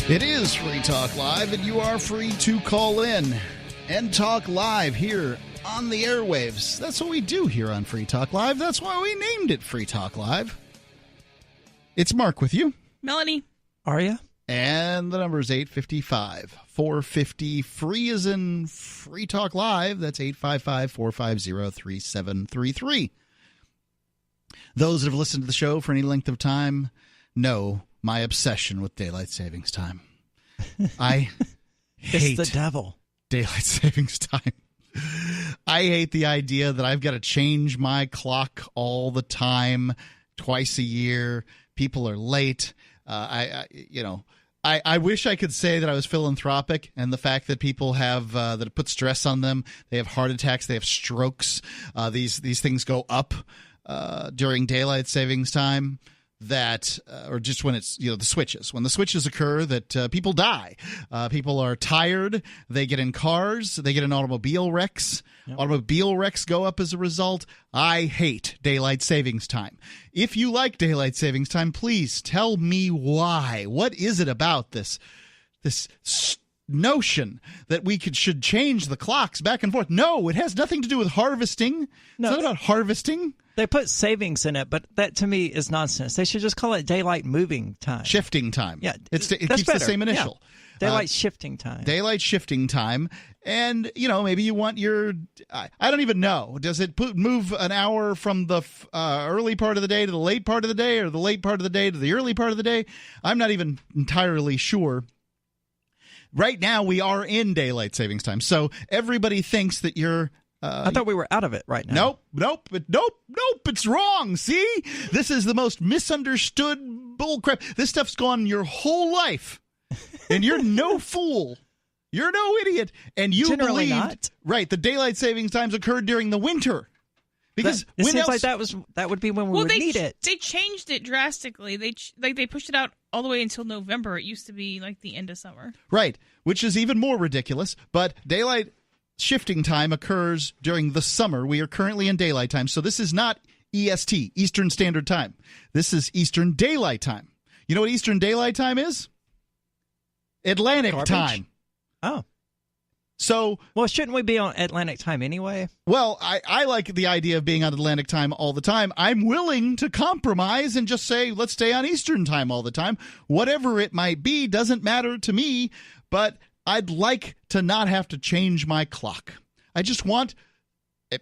It is Free Talk Live, and you are free to call in and talk live here on the airwaves. That's what we do here on Free Talk Live. That's why we named it Free Talk Live. It's Mark with you. Melanie. Aria. And the number is 855-450. Free as in Free Talk Live. That's 855-450-3733. Those that have listened to the show for any length of time know my obsession with daylight savings time. I hate it's the devil. Daylight savings time. I hate the idea that I've got to change my clock all the time, twice a year. People are late. I wish I could say that I was philanthropic, and the fact that people have that it puts stress on them. They have heart attacks. They have strokes. These things go up during daylight savings time. That or just when it's the switches. When the switches occur, that people die. People are tired. They get in cars. They get in automobile wrecks. Yep. Automobile wrecks go up as a result. I hate daylight savings time. If you like daylight savings time, please tell me why. What is it about this notion that we should change the clocks back and forth? No, it has nothing to do with harvesting. No. It's not about harvesting. They put savings in it, but that to me is nonsense. They should just call it daylight moving time. Shifting time. Yeah. It keeps better. the same initial. Yeah. Daylight shifting time. Daylight shifting time. And, maybe you want your I don't even know. Does it move an hour from the early part of the day to the late part of the day, or the late part of the day to the early part of the day? I'm not even entirely sure. Right now, we are in daylight savings time. So everybody thinks that you're I thought we were out of it right now. Nope. It's wrong. See? This is the most misunderstood bullcrap. This stuff's gone your whole life. And you're no fool. You're no idiot. And you Generally believed, not. Right, the daylight savings times occurred during the winter. Because it seems like that would be when we would need it. They changed it drastically. They pushed it out all the way until November. It used to be like the end of summer. Right, which is even more ridiculous. But daylight shifting time occurs during the summer. We are currently in daylight time. So this is not EST, Eastern Standard Time. This is Eastern Daylight Time. You know what Eastern Daylight Time is? Atlantic time. Oh. So, well, shouldn't we be on Atlantic time anyway? Well, I like the idea of being on Atlantic time all the time. I'm willing to compromise and just say, let's stay on Eastern time all the time. Whatever it might be doesn't matter to me, but I'd like to not have to change my clock. I just want,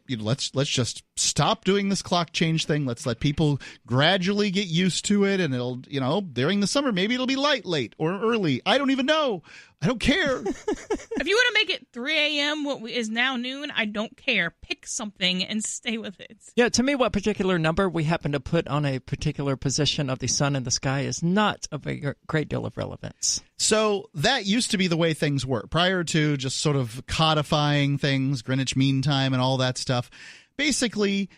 let's just stop doing this clock change thing. Let's let people gradually get used to it, and it'll, during the summer, maybe it'll be late or early. I don't even know. I don't care. If you want to make it 3 a.m., what is now noon, I don't care. Pick something and stay with it. Yeah, to me, what particular number we happen to put on a particular position of the sun in the sky is not of a great deal of relevance. So that used to be the way things were prior to just sort of codifying things, Greenwich Mean Time and all that stuff. Basically,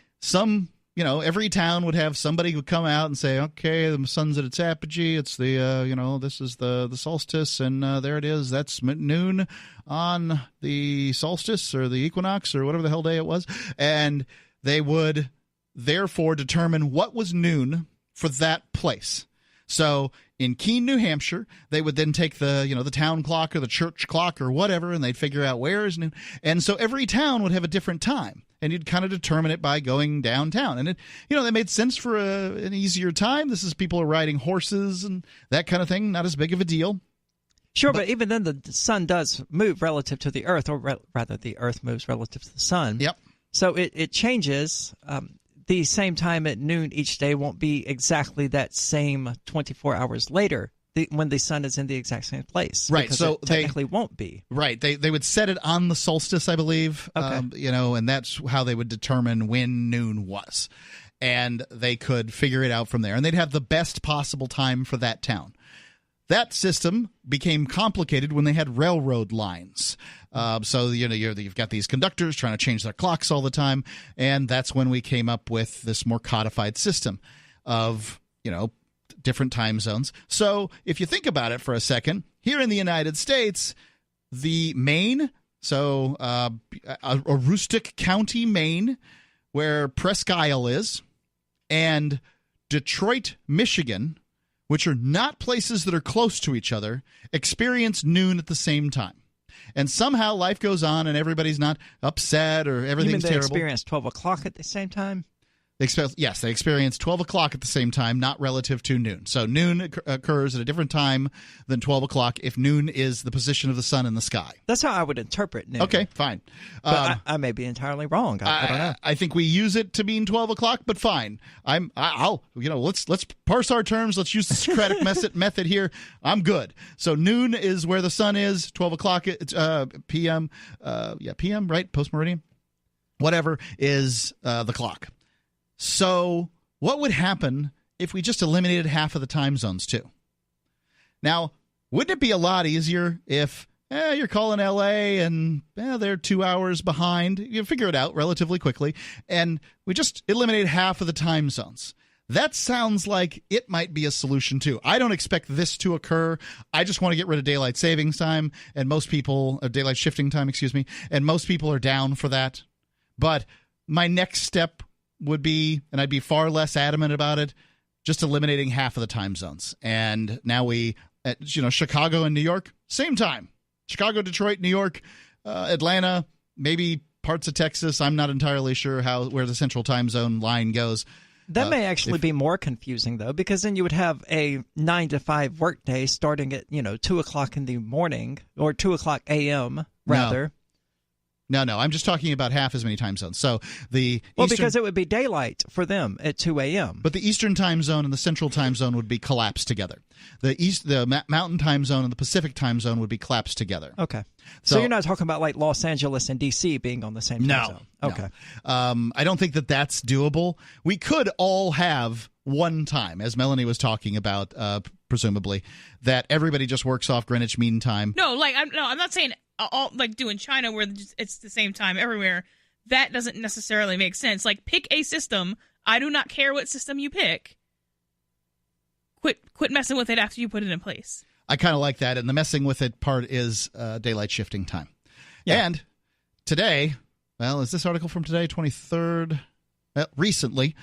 every town would have somebody who would come out and say, okay, the sun's at its apogee. It's the, this is the solstice, and there it is. That's noon on the solstice or the equinox or whatever the hell day it was. And they would therefore determine what was noon for that place. So in Keene, New Hampshire, they would then take the town clock or the church clock or whatever, and they'd figure out where is noon. And so every town would have a different time. And you'd kind of determine it by going downtown. And that made sense for an easier time. This is people are riding horses and that kind of thing. Not as big of a deal. Sure, but even then the sun does move relative to the earth, or rather the earth moves relative to the sun. Yep. So it changes. The same time at noon each day won't be exactly that same 24 hours later. When the sun is in the exact same place. Right, so it technically won't be. Right, they would set it on the solstice, I believe, okay. And that's how they would determine when noon was. And they could figure it out from there. And they'd have the best possible time for that town. That system became complicated when they had railroad lines. So you've got these conductors trying to change their clocks all the time, and that's when we came up with this more codified system of, different time zones. So if you think about it for a second, here in the United States, the Maine, so Aroostook County, Maine, where Presque Isle is, and Detroit, Michigan, which are not places that are close to each other, experience noon at the same time. And somehow life goes on and everybody's not upset or everything's You mean they terrible. experience 12 o'clock at the same time? Yes, they experience 12 o'clock at the same time, not relative to noon. So noon occurs at a different time than 12 o'clock if noon is the position of the sun in the sky. That's how I would interpret noon. Okay, fine. But I may be entirely wrong. I don't know. I think we use it to mean 12 o'clock, but fine. Let's parse our terms. Let's use the Socratic method here. I'm good. So noon is where the sun is. 12 o'clock p.m. p.m. Right? Post-meridian. Whatever is the clock. So what would happen if we just eliminated half of the time zones too? Now, wouldn't it be a lot easier if you're calling L.A. and they're 2 hours behind? You figure it out relatively quickly, and we just eliminate half of the time zones. That sounds like it might be a solution too. I don't expect this to occur. I just want to get rid of daylight savings time, and most people, daylight shifting time, and most people are down for that. But my next step would be, and I'd be far less adamant about it, just eliminating half of the time zones. And now Chicago and New York, same time. Chicago, Detroit, New York, Atlanta, maybe parts of Texas. I'm not entirely sure where the central time zone line goes. That may actually be more confusing, though, because then you would have a 9 to 5 workday starting at 2 o'clock in the morning, or 2 o'clock a.m. rather. No, I'm just talking about half as many time zones. So because it would be daylight for them at 2 a.m. But the Eastern time zone and the Central time zone would be collapsed together. The Mountain time zone and the Pacific time zone would be collapsed together. Okay. So you're not talking about like Los Angeles and D.C. being on the same time zone? Okay. No. I don't think that's doable. We could all have one time, as Melanie was talking about, presumably, that everybody just works off Greenwich Mean Time. No, I'm not saying all like doing China where it's the same time everywhere. That doesn't necessarily make sense. Like, pick a system. I do not care what system you pick. Quit messing with it after you put it in place. I kind of like that, and the messing with it part is daylight shifting time. Yeah. And today, is this article from today, 23rd? Recently,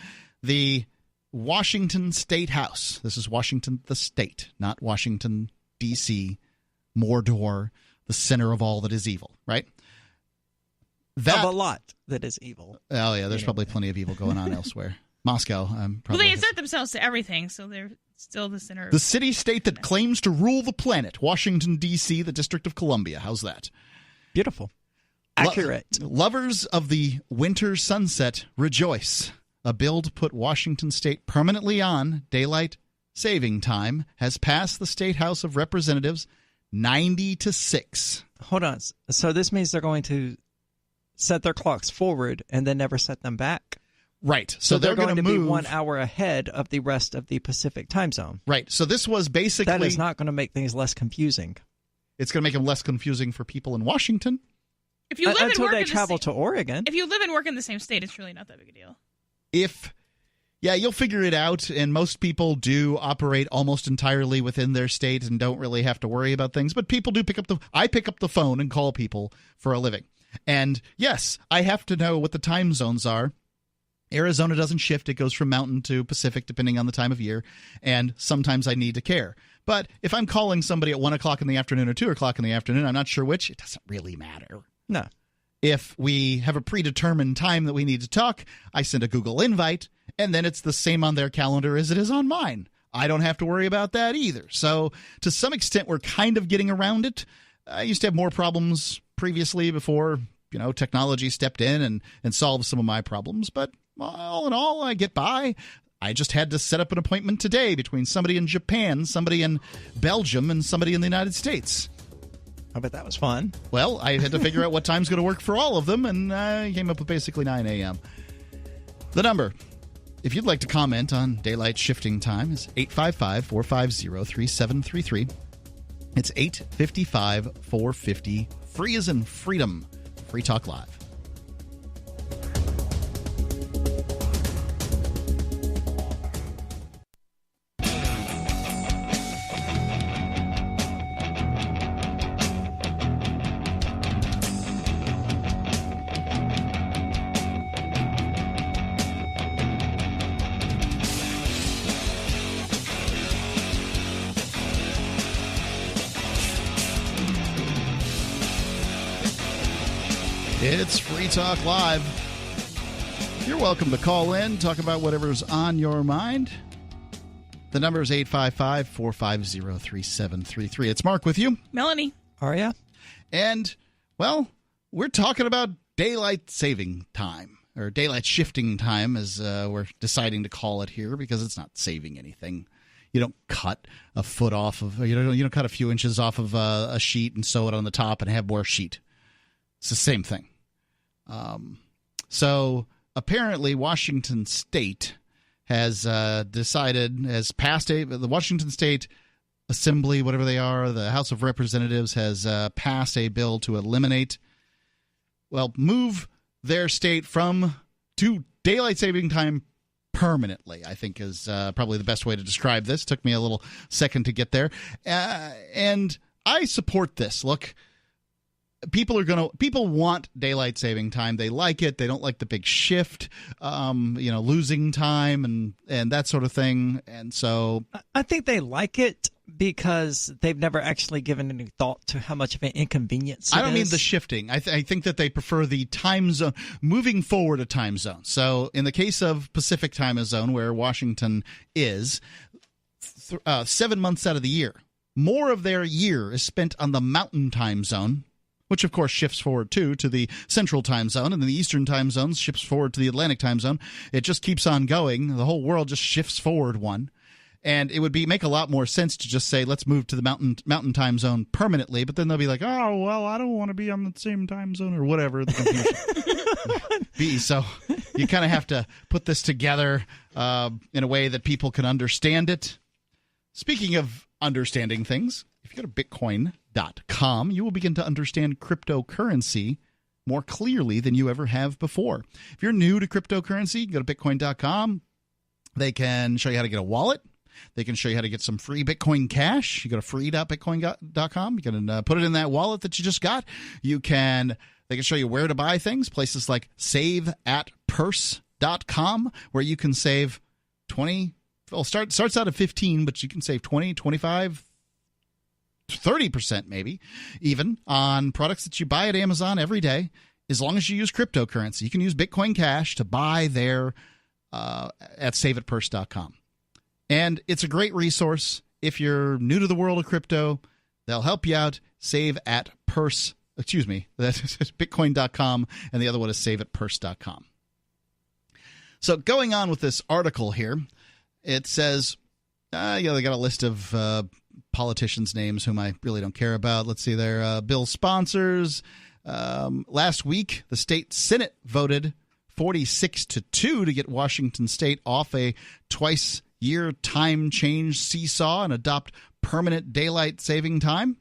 the Washington State House. This is Washington, the state, not Washington, D.C., Mordor, the center of all that is evil, right? Of a lot that is evil. Oh, yeah, there's probably plenty of evil going on elsewhere. Moscow, probably. Well, they assert themselves to everything, so they're still the center. The city-state that claims to rule the planet, Washington, D.C., the District of Columbia. How's that? Beautiful. Accurate. Lovers of the winter sunset rejoice. A bill to put Washington State permanently on daylight saving time has passed the State House of Representatives 90-6. Hold on. So this means they're going to set their clocks forward and then never set them back? Right. So they're going to be 1 hour ahead of the rest of the Pacific time zone. Right. So this was basically... That is not going to make things less confusing. It's going to make them less confusing for people in Washington. If you live until and work they travel to Oregon. If you live and work in the same state, it's really not that big a deal. You'll figure it out, and most people do operate almost entirely within their state and don't really have to worry about things. But people do I pick up the phone and call people for a living. And yes, I have to know what the time zones are. Arizona doesn't shift. It goes from mountain to Pacific depending on the time of year, and sometimes I need to care. But if I'm calling somebody at 1 o'clock in the afternoon or 2 o'clock in the afternoon, I'm not sure which, it doesn't really matter. No. If we have a predetermined time that we need to talk, I send a Google invite, and then it's the same on their calendar as it is on mine. I don't have to worry about that either. So to some extent, we're kind of getting around it. I used to have more problems previously before, technology stepped in and solved some of my problems. But all in all, I get by. I just had to set up an appointment today between somebody in Japan, somebody in Belgium, and somebody in the United States. I bet that was fun. Well, I had to figure out what time's going to work for all of them, and I came up with basically 9 a.m. The number, if you'd like to comment on daylight shifting time, is 855-450-3733. It's 855-450, free as in freedom. Free Talk Live. It's Free Talk Live. You're welcome to call in, talk about whatever's on your mind. The number is 855-450-3733. It's Mark with you. Melanie. Aria. And, well, we're talking about daylight saving time, or daylight shifting time, as we're deciding to call it here, because it's not saving anything. You don't cut a foot off of, you don't cut a few inches off of a sheet and sew it on the top and have more sheet. It's the same thing. So apparently Washington State has passed the Washington State Assembly, whatever they are, the House of Representatives has passed a bill to move their state to daylight saving time permanently, I think is probably the best way to describe this. Took me a little second to get there. And I support this. Look, people want daylight saving time. They like it. They don't like the big shift, losing time and that sort of thing. And so I think they like it because they've never actually given any thought to how much of an inconvenience it is. I don't mean the shifting. I think that they prefer the time zone, moving forward a time zone. So in the case of Pacific time zone, where Washington is, 7 months out of the year, more of their year is spent on the Mountain time zone, which of course shifts forward too to the Central time zone, and then the Eastern time zone shifts forward to the Atlantic time zone. It just keeps on going. The whole world just shifts forward one. And it would make a lot more sense to just say, let's move to the mountain time zone permanently. But then they'll be like, oh, well, I don't want to be on the same time zone or whatever the confusion be. So you kind of have to put this together in a way that people can understand it. Speaking of understanding things, if you go to Bitcoin.com, you will begin to understand cryptocurrency more clearly than you ever have before. If you're new to cryptocurrency, you can go to Bitcoin.com. They can show you how to get a wallet. They can show you how to get some free Bitcoin Cash. You go to free.bitcoin.com. You can put it in that wallet that you just got. They can show you where to buy things, places like saveatpurse.com, where you can save 20. Well, starts out at 15, but you can save 20, 25, 30% maybe, even on products that you buy at Amazon every day, as long as you use cryptocurrency. You can use Bitcoin Cash to buy there at saveatpurse.com. And it's a great resource if you're new to the world of crypto. They'll help you out. That's Bitcoin.com, and the other one is saveatpurse.com. So going on with this article here, it says, they got a list of politicians' names whom I really don't care about. Let's see their bill sponsors. Last week, the state Senate voted 46-2 to get Washington State off a twice-year time change seesaw and adopt permanent daylight saving time,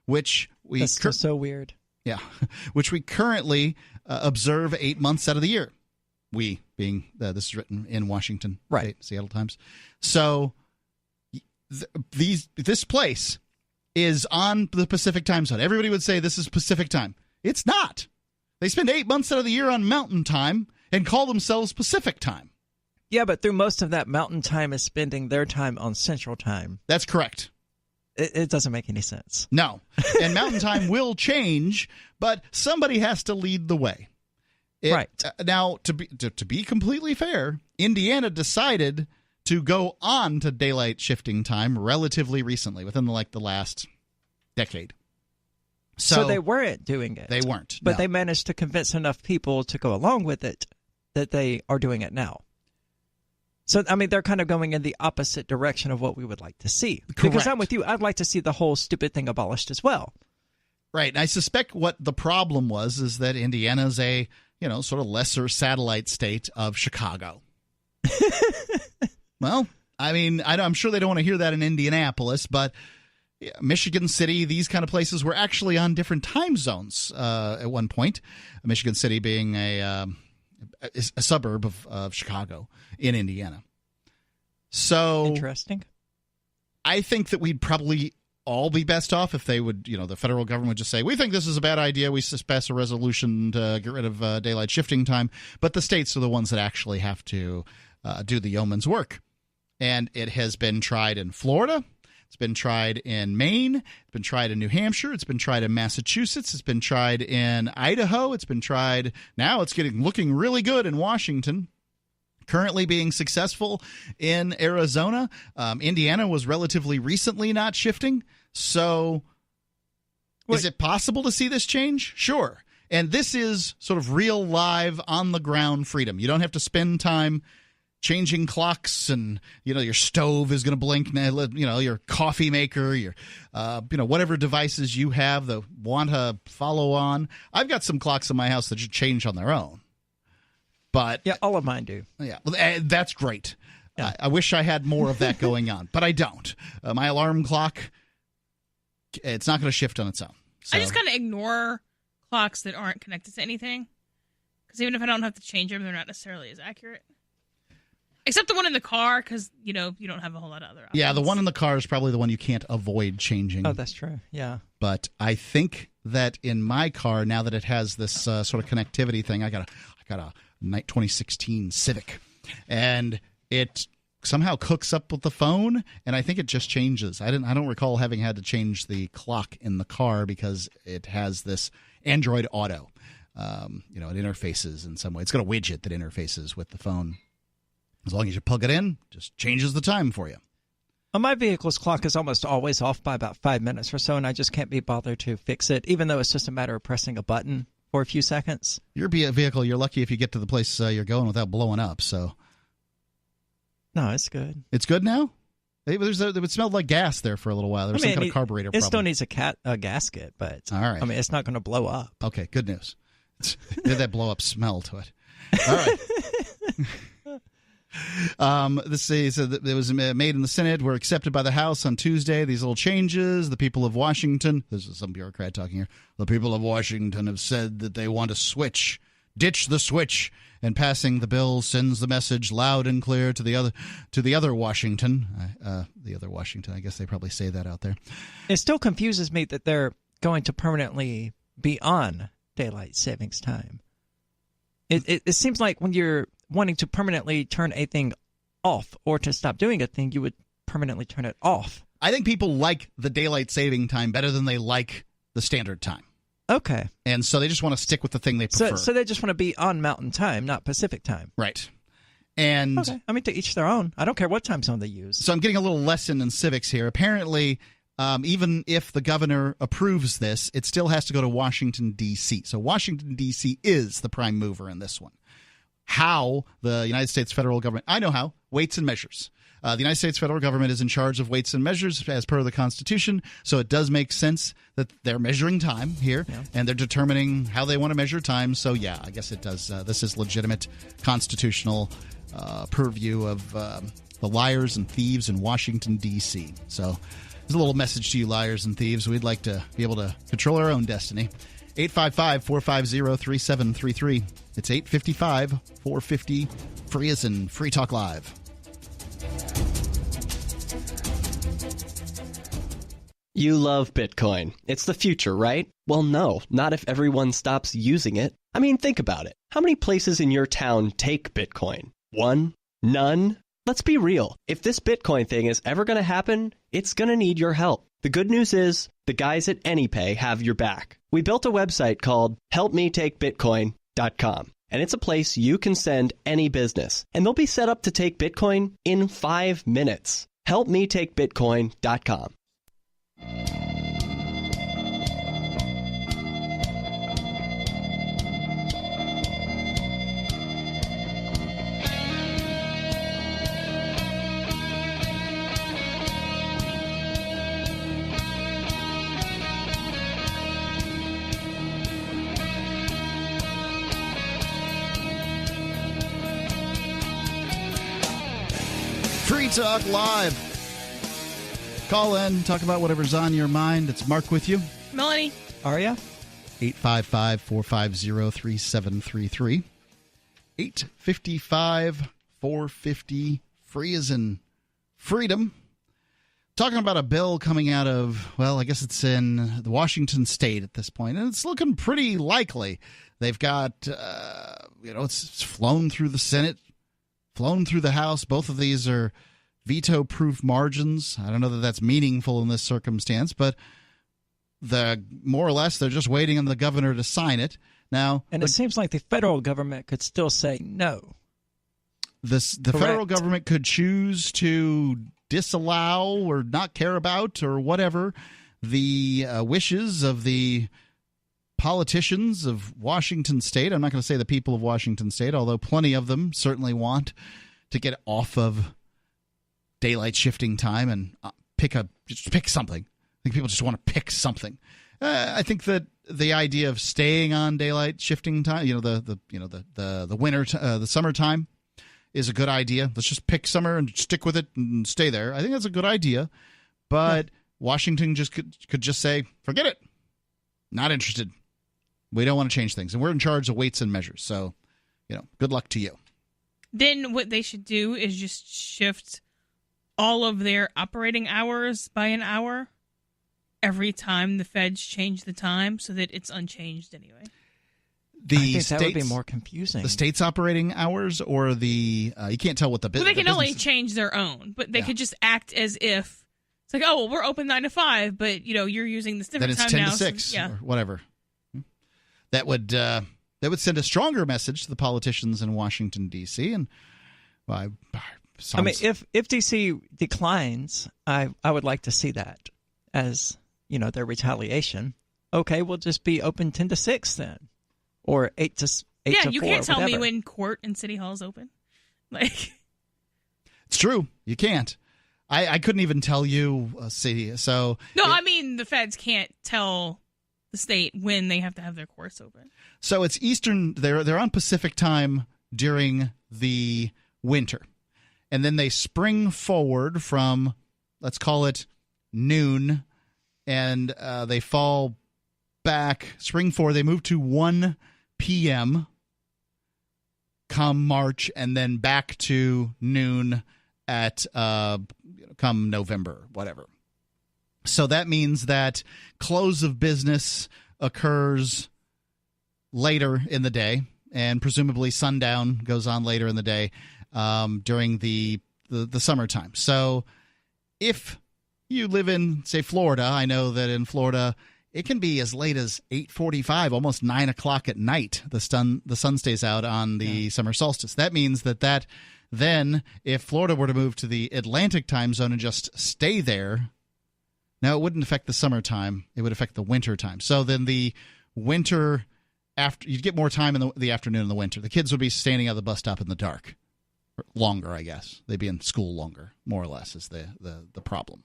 which that's so weird. Yeah, which we currently observe 8 months out of the year. We being this is written in Washington, right? State, Seattle Times. So this place is on the Pacific time zone. Everybody would say this is Pacific time. It's not. They spend 8 months out of the year on Mountain time and call themselves Pacific time. Yeah, but through most of that, Mountain time is spending their time on Central time. That's correct. It doesn't make any sense. No. And Mountain time will change, but somebody has to lead the way. Right. Now, to be completely fair, Indiana decided to go on to daylight shifting time relatively recently, within the last decade. So they weren't doing it. They weren't. But no. They managed to convince enough people to go along with it that they are doing it now. So, I mean, they're kind of going in the opposite direction of what we would like to see. Correct. Because I'm with you. I'd like to see the whole stupid thing abolished as well. Right. And I suspect what the problem is that Indiana's a, sort of lesser satellite state of Chicago. Well, I mean, I'm sure they don't want to hear that in Indianapolis, but Michigan City, these kind of places were actually on different time zones at one point. Michigan City being a suburb of Chicago in Indiana. So interesting. I think that we'd probably all be best off if they would, the federal government would just say, we think this is a bad idea. We pass a resolution to get rid of daylight shifting time. But the states are the ones that actually have to do the yeoman's work. And it has been tried in Florida. It's been tried in Maine. It's been tried in New Hampshire. It's been tried in Massachusetts. It's been tried in Idaho. It's been tried. Now it's looking really good in Washington. Currently being successful in Arizona. Indiana was relatively recently not shifting. So is it possible to see this change? Sure. And this is sort of real, live, on-the-ground freedom. You don't have to spend time changing clocks, and your stove is going to blink. Your coffee maker, your whatever devices you have that want to follow on. I've got some clocks in my house that should change on their own. But yeah, all of mine do. Yeah, well, that's great. Yeah. I wish I had more of that going on, but I don't. My alarm clock, it's not going to shift on its own. So. I just kind of ignore clocks that aren't connected to anything, because even if I don't have to change them, they're not necessarily as accurate. Except the one in the car, because, you don't have a whole lot of other options. Yeah, the one in the car is probably the one you can't avoid changing. Oh, that's true. Yeah. But I think that in my car, now that it has this sort of connectivity thing, I got a 2016 Civic, and it somehow cooks up with the phone, and I think it just changes. I don't recall having had to change the clock in the car because it has this Android Auto. It interfaces in some way. It's got a widget that interfaces with the phone. As long as you plug it in, just changes the time for you. Well, my vehicle's clock is almost always off by about 5 minutes or so, and I just can't be bothered to fix it, even though it's just a matter of pressing a button for a few seconds. Your vehicle, you're lucky if you get to the place you're going without blowing up. So, no, it's good. It's good now? It smelled like gas there for a little while. There was some kind of carburetor problem. It still needs a gasket, but all right. It's not going to blow up. Okay, good news. It had that blow-up smell to it. All right. This says that it was made in the Senate, were accepted by the House on Tuesday. These little changes, the people of Washington, this is some bureaucrat talking here, the people of Washington have said that they want to ditch the switch, and passing the bill sends the message loud and clear to the other Washington. The other Washington, I guess they probably say that out there. It still confuses me that they're going to permanently be on daylight savings time. It seems like when you're wanting to permanently turn a thing off or to stop doing a thing, you would permanently turn it off. I think people like the daylight saving time better than they like the standard time. Okay. And so they just want to stick with the thing they prefer. So they just want to be on Mountain Time, not Pacific Time. Right. And okay. I mean, to each their own. I don't care what time zone they use. So I'm getting a little lesson in civics here. Apparently, even if the governor approves this, it still has to go to Washington, D.C. So Washington, D.C. is the prime mover in this one. How the United States federal government, I know how, weights and measures. The United States federal government is in charge of weights and measures as per the Constitution, so it does make sense that they're measuring time here, and they're determining how they want to measure time. So, yeah, I guess it does. This is legitimate constitutional purview of the liars and thieves in Washington, D.C. So there's a little message to you liars and thieves. We'd like to be able to control our own destiny. 855-450-3733. It's 855-450 free as in Free Talk Live. You love Bitcoin. It's the future, right? Well, no, not if everyone stops using it. I mean, think about it. How many places in your town take Bitcoin? One? None? Let's be real. If this Bitcoin thing is ever going to happen, it's going to need your help. The good news is the guys at AnyPay have your back. We built a website called helpmetakebitcoin.com, and it's a place you can send any business, and they'll be set up to take Bitcoin in 5 minutes. helpmetakebitcoin.com. Free Talk Live. Call in, talk about whatever's on your mind. It's Mark with you. Melanie. Aria. 855-450-3733. 855-450 free as in freedom. Talking about a bill coming out of, well, I guess it's in the Washington state at this point, and it's looking pretty likely. They've got, it's flown through the Senate, flown through the House. Both of these are veto-proof margins. I don't know that that's meaningful in this circumstance, but more or less they're just waiting on the governor to sign it. Now, and it seems like the federal government could still say no. The federal government could choose to disallow or not care about or whatever the wishes of the politicians of Washington State. I'm not going to say the people of Washington State, although plenty of them certainly want to get off of daylight shifting time and pick something. I think people just want to pick something. I think that the idea of staying on daylight shifting time, the winter, the summertime, is a good idea. Let's just pick summer and stick with it and stay there. I think that's a good idea, but Washington just could just say, forget it, not interested. We don't want to change things, and we're in charge of weights and measures. So, good luck to you. Then what they should do is just shift all of their operating hours by an hour every time the feds change the time, so that it's unchanged anyway. I think that would be more confusing. The state's operating hours, or you can't tell what the business. Well, they can only change their own, but they could just act as if it's like, oh, well, we're open 9 to 5, but you're using this different time now. Then it's 10 to 6, or whatever. That would send a stronger message to the politicians in Washington D.C. And if D.C. declines, I would like to see that as their retaliation. Okay, we'll just be open 10 to 6 then. Or 8 to 4. Yeah, you can't tell me when court and city hall is open. It's true. You can't. I couldn't even tell you city. So I mean the feds can't tell the state when they have to have their courts open. So it's Eastern. They're on Pacific time during the winter, and then they spring forward from, let's call it, noon, and they fall back. Spring forward. They move to 1 p.m. come March, and then back to noon at come November, whatever. So that means that close of business occurs later in the day, and presumably sundown goes on later in the day during the summertime. So if you live in, say, Florida, I know that in Florida it can be as late as 8:45, almost 9 o'clock at night. The sun stays out on the summer solstice. That means that then, if Florida were to move to the Atlantic time zone and just stay there, now it wouldn't affect the summertime. It would affect the winter time. So then the winter, you'd get more time in the afternoon in the winter. The kids would be standing at the bus stop in the dark. Or longer, I guess. They'd be in school longer, more or less, is the problem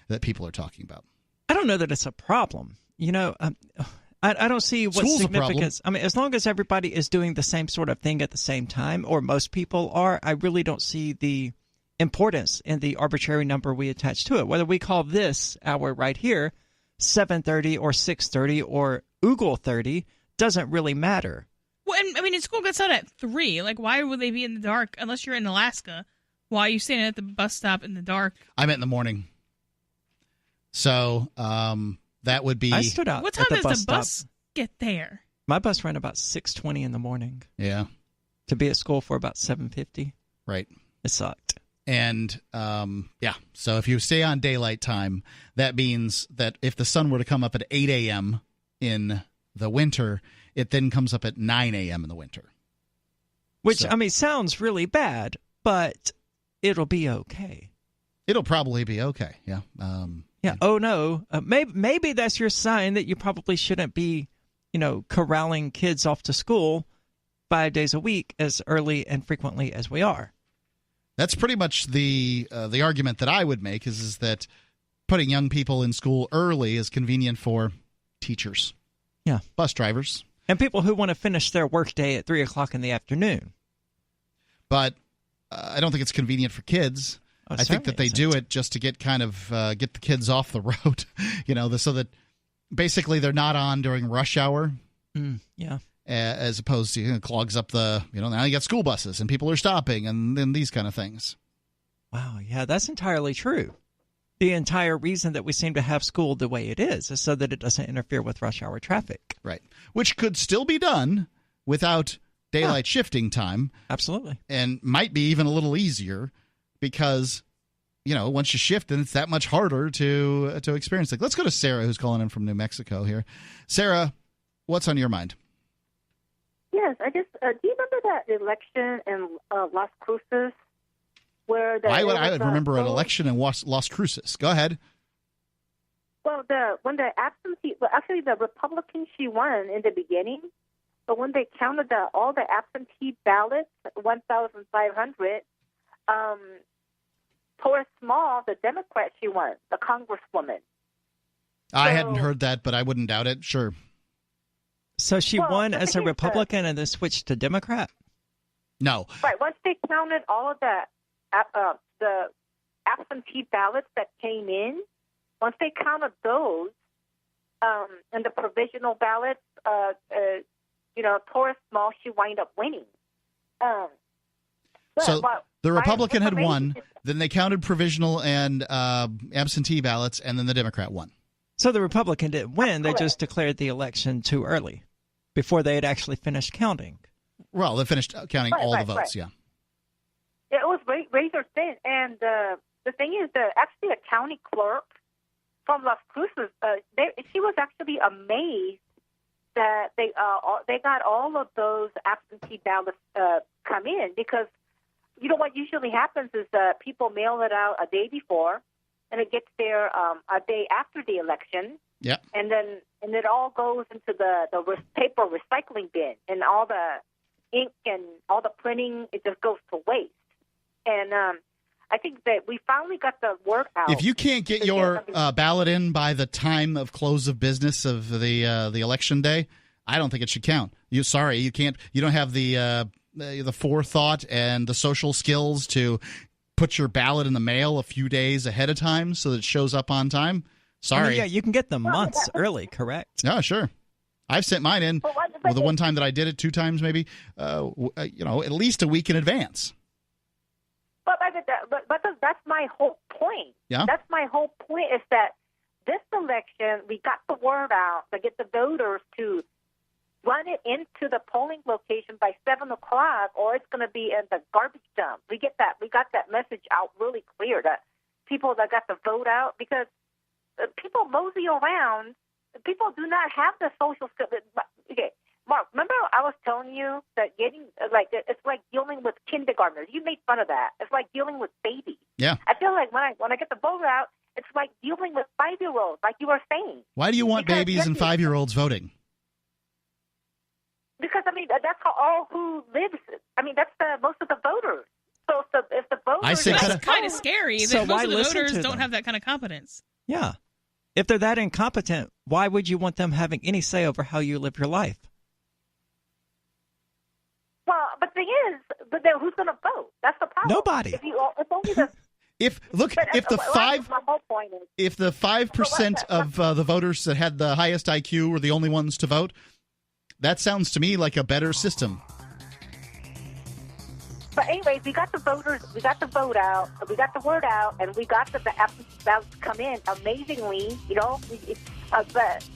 that people are talking about. I don't know that it's a problem. I don't see what's significance. I mean, as long as everybody is doing the same sort of thing at the same time, or most people are, I really don't see the importance in the arbitrary number we attach to it. Whether we call this hour right here 7:30 or 6:30 or Oogle 30 doesn't really matter. Well, and I mean, school gets out at 3. Like, why would they be in the dark unless you're in Alaska? Why are you standing at the bus stop in the dark? I meant in the morning. So that would be. I stood out. What time at the does the bus get there? My bus ran about 6:20 in the morning. Yeah. To be at school for about 7:50. Right. It sucked. And so if you stay on daylight time, that means that if the sun were to come up at 8 a.m. in the winter, it then comes up at 9 a.m. in the winter. Which, sounds really bad, but it'll be okay. It'll probably be okay, yeah. Oh, no. Maybe that's your sign that you probably shouldn't be, corralling kids off to school 5 days a week as early and frequently as we are. That's pretty much the argument that I would make is that putting young people in school early is convenient for teachers, bus drivers, and people who want to finish their workday at 3 o'clock in the afternoon. But I don't think it's convenient for kids. I think that they do it just to get get the kids off the road, so that basically they're not on during rush hour. As opposed to clogs up the, now you got school buses and people are stopping and these kind of things. Wow, yeah, that's entirely true. The entire reason that we seem to have school the way it is so that it doesn't interfere with rush hour traffic. Right, which could still be done without daylight shifting time. Absolutely. And might be even a little easier because once you shift, then it's that much harder to experience. Like, let's go to Sarah, who's calling in from New Mexico here. Sarah, what's on your mind? Yes, I just do you remember that election in Las Cruces where I would remember an election in Las Cruces. Go ahead. Well, when the absentee, actually the Republican, she won in the beginning, but when they counted all the absentee ballots, 1,500, Tora Small, the Democrat, she won, the Congresswoman. I hadn't heard that, but I wouldn't doubt it. Sure. So she won as a Republican and then switched to Democrat? No. Right. Once they counted all of the absentee ballots that came in, once they counted those and the provisional ballots, Tora Small, she wound up winning. So the Republican had won, then they counted provisional and absentee ballots, and then the Democrat won. So the Republican didn't win. They just declared the election too early, before they had actually finished counting. Well, they finished counting all the votes, yeah. It was razor thin. And the thing is, actually a county clerk from Las Cruces, she was actually amazed that they got all of those absentee ballots come in, because what usually happens is people mail it out a day before, and it gets there a day after the election. Yeah. And it all goes into the paper recycling bin, and all the ink and all the printing, it just goes to waste. And I think that we finally got the word out. If you can't get your ballot in by the time of close of business of the election day, I don't think it should count. You can't. You don't have the forethought and the social skills to put your ballot in the mail a few days ahead of time so that it shows up on time. Sorry. I mean, yeah, you can get them months early, correct? Yeah, sure. I've sent mine in. Well, the one time that I did it, 2 times maybe, at least a week in advance. But that's my whole point. Yeah? That's my whole point, is that this election, we got the word out to get the voters to run it into the polling location by 7 o'clock, or it's going to be in the garbage dump. We got that message out really clear, that people that got the vote out, because people mosey around. People do not have the social skills. Okay, Mark, remember I was telling you that it's like dealing with kindergartners. You made fun of that. It's like dealing with babies. Yeah. I feel like when I get the vote out, it's like dealing with 5-year-olds, like you were saying. Why do you want babies and 5-year-olds voting? Because that's who lives. That's most of the voters. So if the voters, that's kind of scary. So that most of the listen voters to don't them? have that kind of competence. Yeah. If they're that incompetent, why would you want them having any say over how you live your life? Well, but the thing is, then who's going to vote? That's the problem. Nobody. It's only the. If the 5% of the voters that had the highest IQ were the only ones to vote, that sounds to me like a better system. But anyways, we got the voters, we got the vote out, we got the word out, and we got the absentee ballots come in amazingly,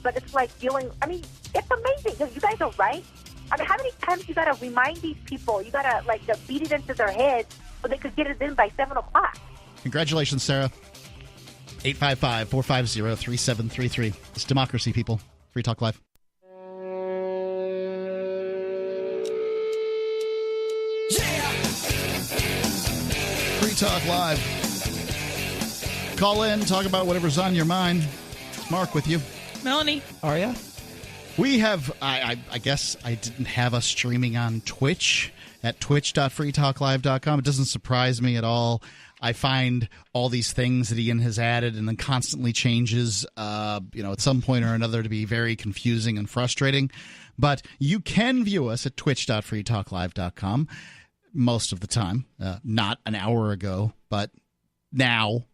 but it's like dealing. It's amazing. You guys are right. How many times you got to remind these people? You got to beat it into their heads so they could get it in by 7 o'clock. Congratulations, Sarah. 855-450-3733. It's democracy, people. Free Talk Live. Free Talk Live. Call in, talk about whatever's on your mind. It's Mark with you. Melanie. Aria. We have, I guess I didn't have us streaming on Twitch at twitch.freetalklive.com. It doesn't surprise me at all. I find all these things that Ian has added and then constantly changes, at some point or another to be very confusing and frustrating. But you can view us at twitch.freetalklive.com most of the time, not an hour ago, but now.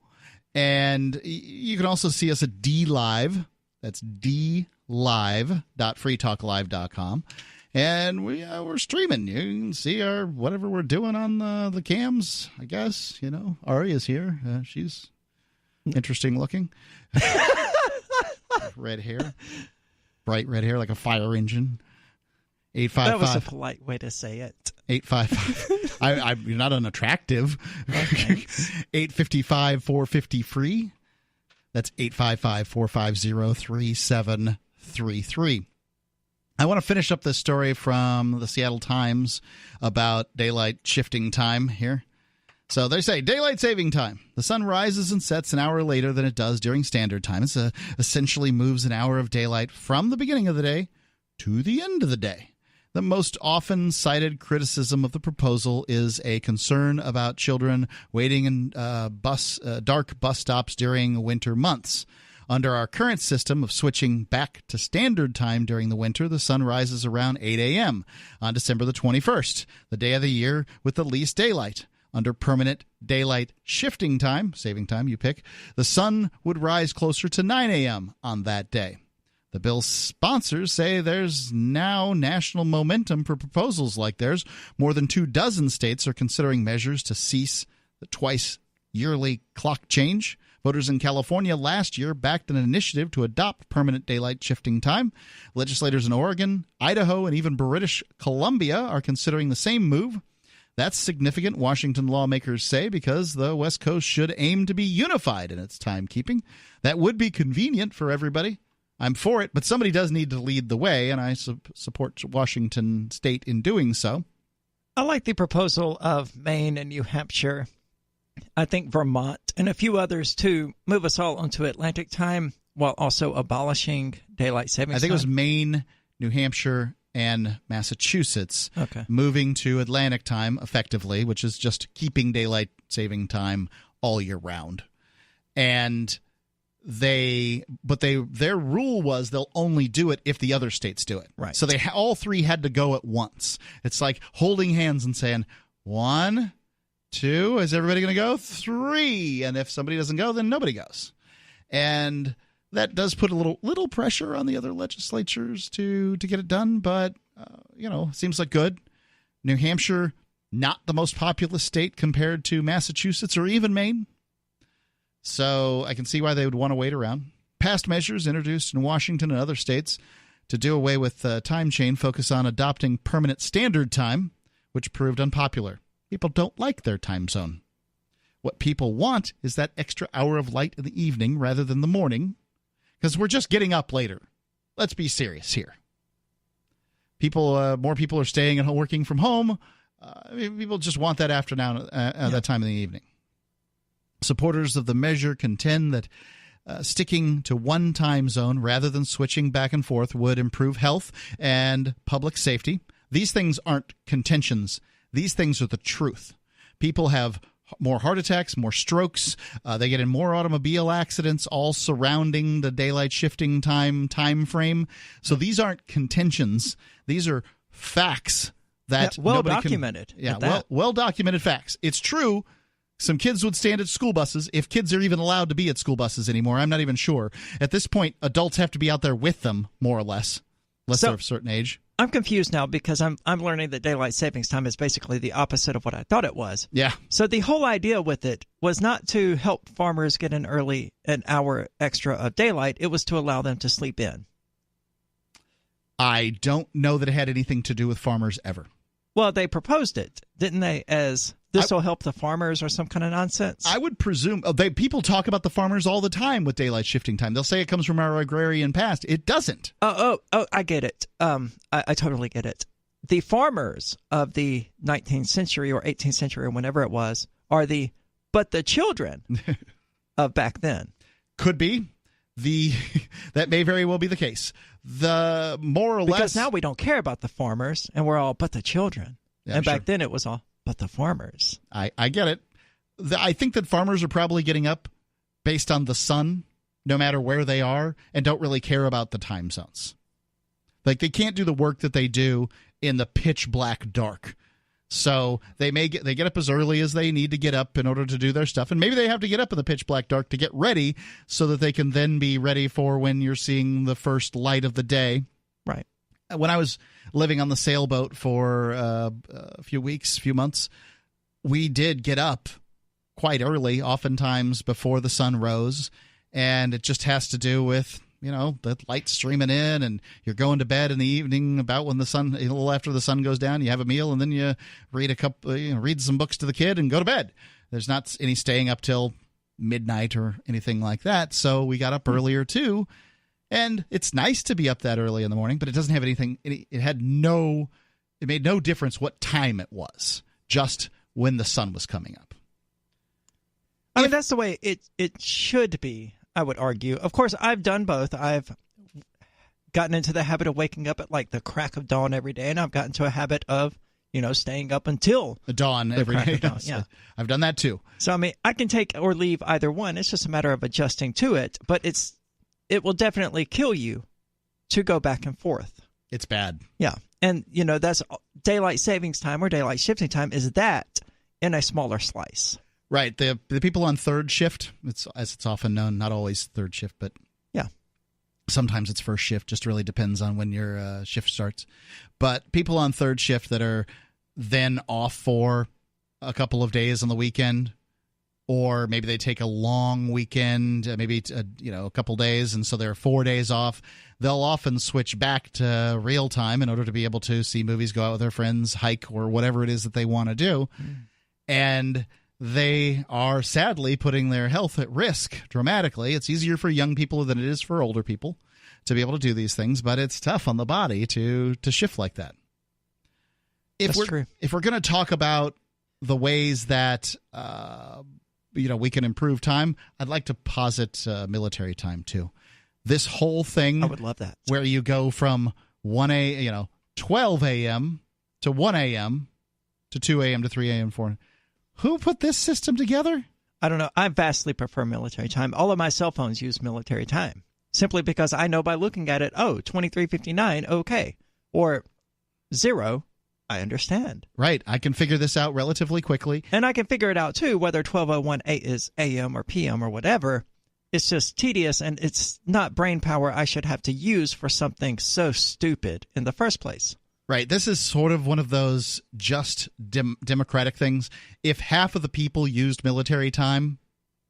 And you can also see us at DLive. That's DLive.freetalklive.com. And we're streaming. You can see whatever we're doing on the cams, I guess. Aria's here. She's interesting looking. Red hair. Bright red hair like a fire engine. 855. That was a polite way to say it. 855. You're not unattractive. Okay. 855-450-FREE. That's 855-450-3733. I want to finish up this story from the Seattle Times about daylight shifting time here. So they say daylight saving time. The sun rises and sets an hour later than it does during standard time. It essentially moves an hour of daylight from the beginning of the day to the end of the day. The most often cited criticism of the proposal is a concern about children waiting in dark bus stops during winter months. Under our current system of switching back to standard time during the winter, the sun rises around 8 a.m. on December the 21st, the day of the year with the least daylight. Under permanent daylight shifting time, saving time, you pick, the sun would rise closer to 9 a.m. on that day. The bill's sponsors say there's now national momentum for proposals like theirs. More than 24 states are considering measures to cease the twice-yearly clock change. Voters in California last year backed an initiative to adopt permanent daylight shifting time. Legislators in Oregon, Idaho, and even British Columbia are considering the same move. That's significant, Washington lawmakers say, because the West Coast should aim to be unified in its timekeeping. That would be convenient for everybody. I'm for it, but somebody does need to lead the way, and I support Washington State in doing so. I like the proposal of Maine and New Hampshire. I think Vermont and a few others to move us all onto Atlantic time while also abolishing daylight savings time. I think it was Maine, New Hampshire, and Massachusetts moving to Atlantic time effectively, which is just keeping daylight saving time all year round. And their rule was they'll only do it if the other states do it. Right. So they all three had to go at once. It's like holding hands and saying 1, 2, is everybody going to go? 3, and if somebody doesn't go, then nobody goes. And that does put a little pressure on the other legislatures to get it done, but seems like good. New Hampshire, not the most populous state compared to Massachusetts or even Maine. So I can see why they would want to wait around. Past measures introduced in Washington and other states to do away with time chain focus on adopting permanent standard time, which proved unpopular. People don't like their time zone. What people want is that extra hour of light in the evening rather than the morning, because we're just getting up later. Let's be serious here. More people are staying and working from home. People just want that afternoon, that time in the evening. Supporters of the measure contend that sticking to one time zone rather than switching back and forth would improve health and public safety. These things aren't contentions. These things are the truth. People have more heart attacks, more strokes. They get in more automobile accidents, all surrounding the daylight shifting time frame. So these aren't contentions. These are facts that well documented. Well documented facts. It's true. Some kids would stand at school buses, if kids are even allowed to be at school buses anymore. I'm not even sure. At this point, adults have to be out there with them, more or less, unless they're of a certain age. I'm confused now because I'm learning that daylight savings time is basically the opposite of what I thought it was. Yeah. So the whole idea with it was not to help farmers get an hour extra of daylight. It was to allow them to sleep in. I don't know that it had anything to do with farmers ever. Well, they proposed it, didn't they, as this will help the farmers or some kind of nonsense? I would presume. People talk about the farmers all the time with daylight shifting time. They'll say it comes from our agrarian past. It doesn't. Oh, I get it. I totally get it. The farmers of the 19th century or 18th century or whenever it was are the children of back then. Could be. That may very well be the case. The more or less, because now we don't care about the farmers and we're all but the children. Yeah, and back then it was all but the farmers. I get it. I think that farmers are probably getting up based on the sun, no matter where they are, and don't really care about the time zones. Like they can't do the work that they do in the pitch black dark. So they get up as early as they need to get up in order to do their stuff. And maybe they have to get up in the pitch black dark to get ready so that they can then be ready for when you're seeing the first light of the day. Right. When I was living on the sailboat for a few months, we did get up quite early, oftentimes before the sun rose. And it just has to do with the light streaming in, and you're going to bed in the evening about when a little after the sun goes down. You have a meal, and then you read some books to the kid and go to bed. There's not any staying up till midnight or anything like that. So we got up earlier too, and it's nice to be up that early in the morning, but it doesn't have anything. It made no difference what time it was, just when the sun was coming up. I mean, that's the way it should be, I would argue. Of course, I've done both. I've gotten into the habit of waking up at like the crack of dawn every day, and I've gotten to a habit of, staying up until the dawn every day. Dawn, yeah. I've done that too. So, I mean, I can take or leave either one. It's just a matter of adjusting to it, but it will definitely kill you to go back and forth. It's bad. Yeah. And, that's daylight savings time or daylight shifting time is that in a smaller slice. Right. The people on third shift, as it's often known, not always third shift, but yeah, sometimes it's first shift. Just really depends on when your shift starts. But people on third shift that are then off for a couple of days on the weekend, or maybe they take a long weekend, maybe a couple days, and so they're 4 days off. They'll often switch back to real time in order to be able to see movies, go out with their friends, hike, or whatever it is that they want to do. And they are sadly putting their health at risk dramatically. It's easier for young people than it is for older people to be able to do these things, but it's tough on the body to shift like that. That's true. If we're going to talk about the ways that we can improve time, I'd like to posit military time too. This whole thing, I would love that, where you go from 12 a.m. to 1 a.m. to 2 a.m. to 3 a.m. 4. Who put this system together? I don't know. I vastly prefer military time. All of my cell phones use military time simply because I know by looking at it, 23:59, okay, or 0. I understand. Right. I can figure this out relatively quickly. And I can figure it out, too, whether 12:01 is AM or PM or whatever. It's just tedious, and it's not brain power I should have to use for something so stupid in the first place. Right. This is sort of one of those just democratic things. If half of the people used military time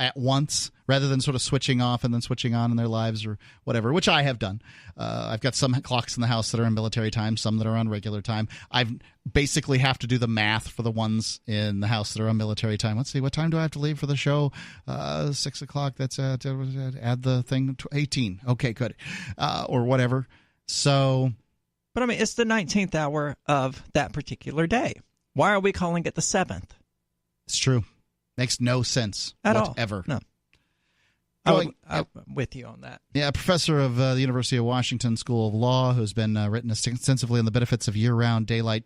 at once, rather than sort of switching off and then switching on in their lives or whatever, which I have done. I've got some clocks in the house that are in military time, some that are on regular time. I basically have to do the math for the ones in the house that are on military time. Let's see, what time do I have to leave for the show? 6 o'clock. That's add the thing, 18. Okay, good. Or whatever. So... But, I mean, it's the 19th hour of that particular day. Why are we calling it the 7th? It's true. Makes no sense at whatever. all. No. I'm with you on that. Yeah, a professor of the University of Washington School of Law who's been written extensively on the benefits of year-round daylight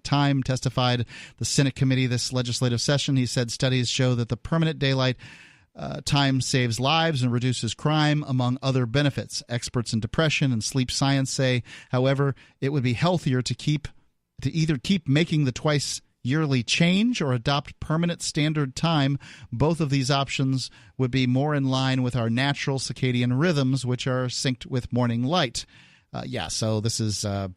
time testified the Senate committee this legislative session. He said studies show that the permanent daylight time saves lives and reduces crime, among other benefits. Experts in depression and sleep science say, however, it would be healthier to either keep making the twice yearly change or adopt permanent standard time. Both of these options would be more in line with our natural circadian rhythms, which are synced with morning light. So this is, they're